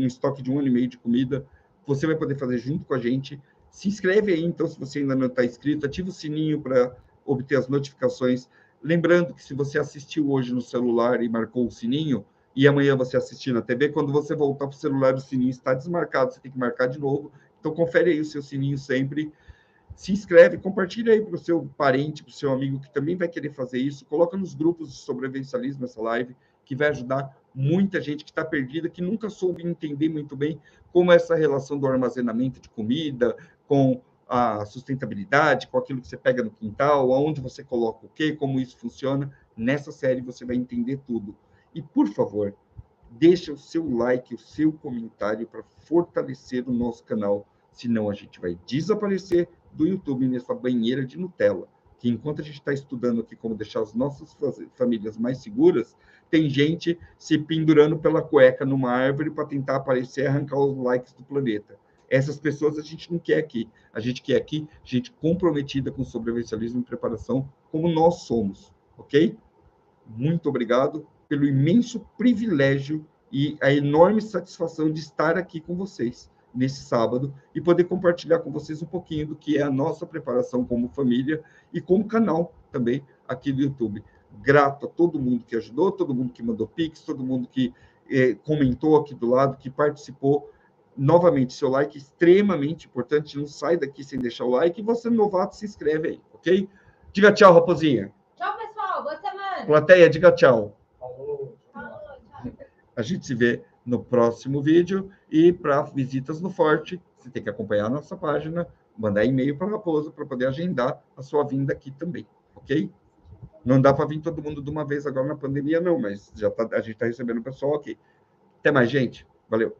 estoque de 1 ano e meio de comida. Você vai poder fazer junto com a gente. Se inscreve aí, então, se você ainda não está inscrito, ativa o sininho para obter as notificações. Lembrando que se você assistiu hoje no celular e marcou o sininho, e amanhã você assistir na TV, quando você voltar para o celular, o sininho está desmarcado, você tem que marcar de novo. Então, confere aí o seu sininho sempre. Se inscreve, compartilha aí para o seu parente, para o seu amigo que também vai querer fazer isso. Coloca nos grupos de sobrevivencialismo essa live, que vai ajudar muita gente que está perdida, que nunca soube entender muito bem como essa relação do armazenamento de comida, com a sustentabilidade, com aquilo que você pega no quintal, aonde você coloca o quê, como isso funciona. Nessa série você vai entender tudo. E, por favor, deixa o seu like, o seu comentário para fortalecer o nosso canal. Senão a gente vai desaparecer do YouTube nessa banheira de Nutella. Que enquanto a gente está estudando aqui como deixar as nossas famílias mais seguras, tem gente se pendurando pela cueca numa árvore para tentar aparecer e arrancar os likes do planeta. Essas pessoas a gente não quer aqui. A gente quer aqui gente comprometida com sobrevivencialismo e preparação, como nós somos. Ok? Muito obrigado pelo imenso privilégio e a enorme satisfação de estar aqui com vocês nesse sábado e poder compartilhar com vocês um pouquinho do que é a nossa preparação como família e como canal também aqui do YouTube. Grato a todo mundo que ajudou, todo mundo que mandou Pix, todo mundo que comentou aqui do lado, que participou. Novamente, seu like é extremamente importante, não sai daqui sem deixar o like, e você novato, se inscreve aí, ok? Diga tchau, raposinha. Tchau, pessoal, boa semana. Plateia, diga tchau. Falou, tchau. A gente se vê no próximo vídeo. E para visitas no Forte, você tem que acompanhar a nossa página, mandar e-mail para a Raposa para poder agendar a sua vinda aqui também, ok? Não dá para vir todo mundo de uma vez agora na pandemia, não, mas a gente está recebendo o pessoal aqui. Até mais, gente. Valeu.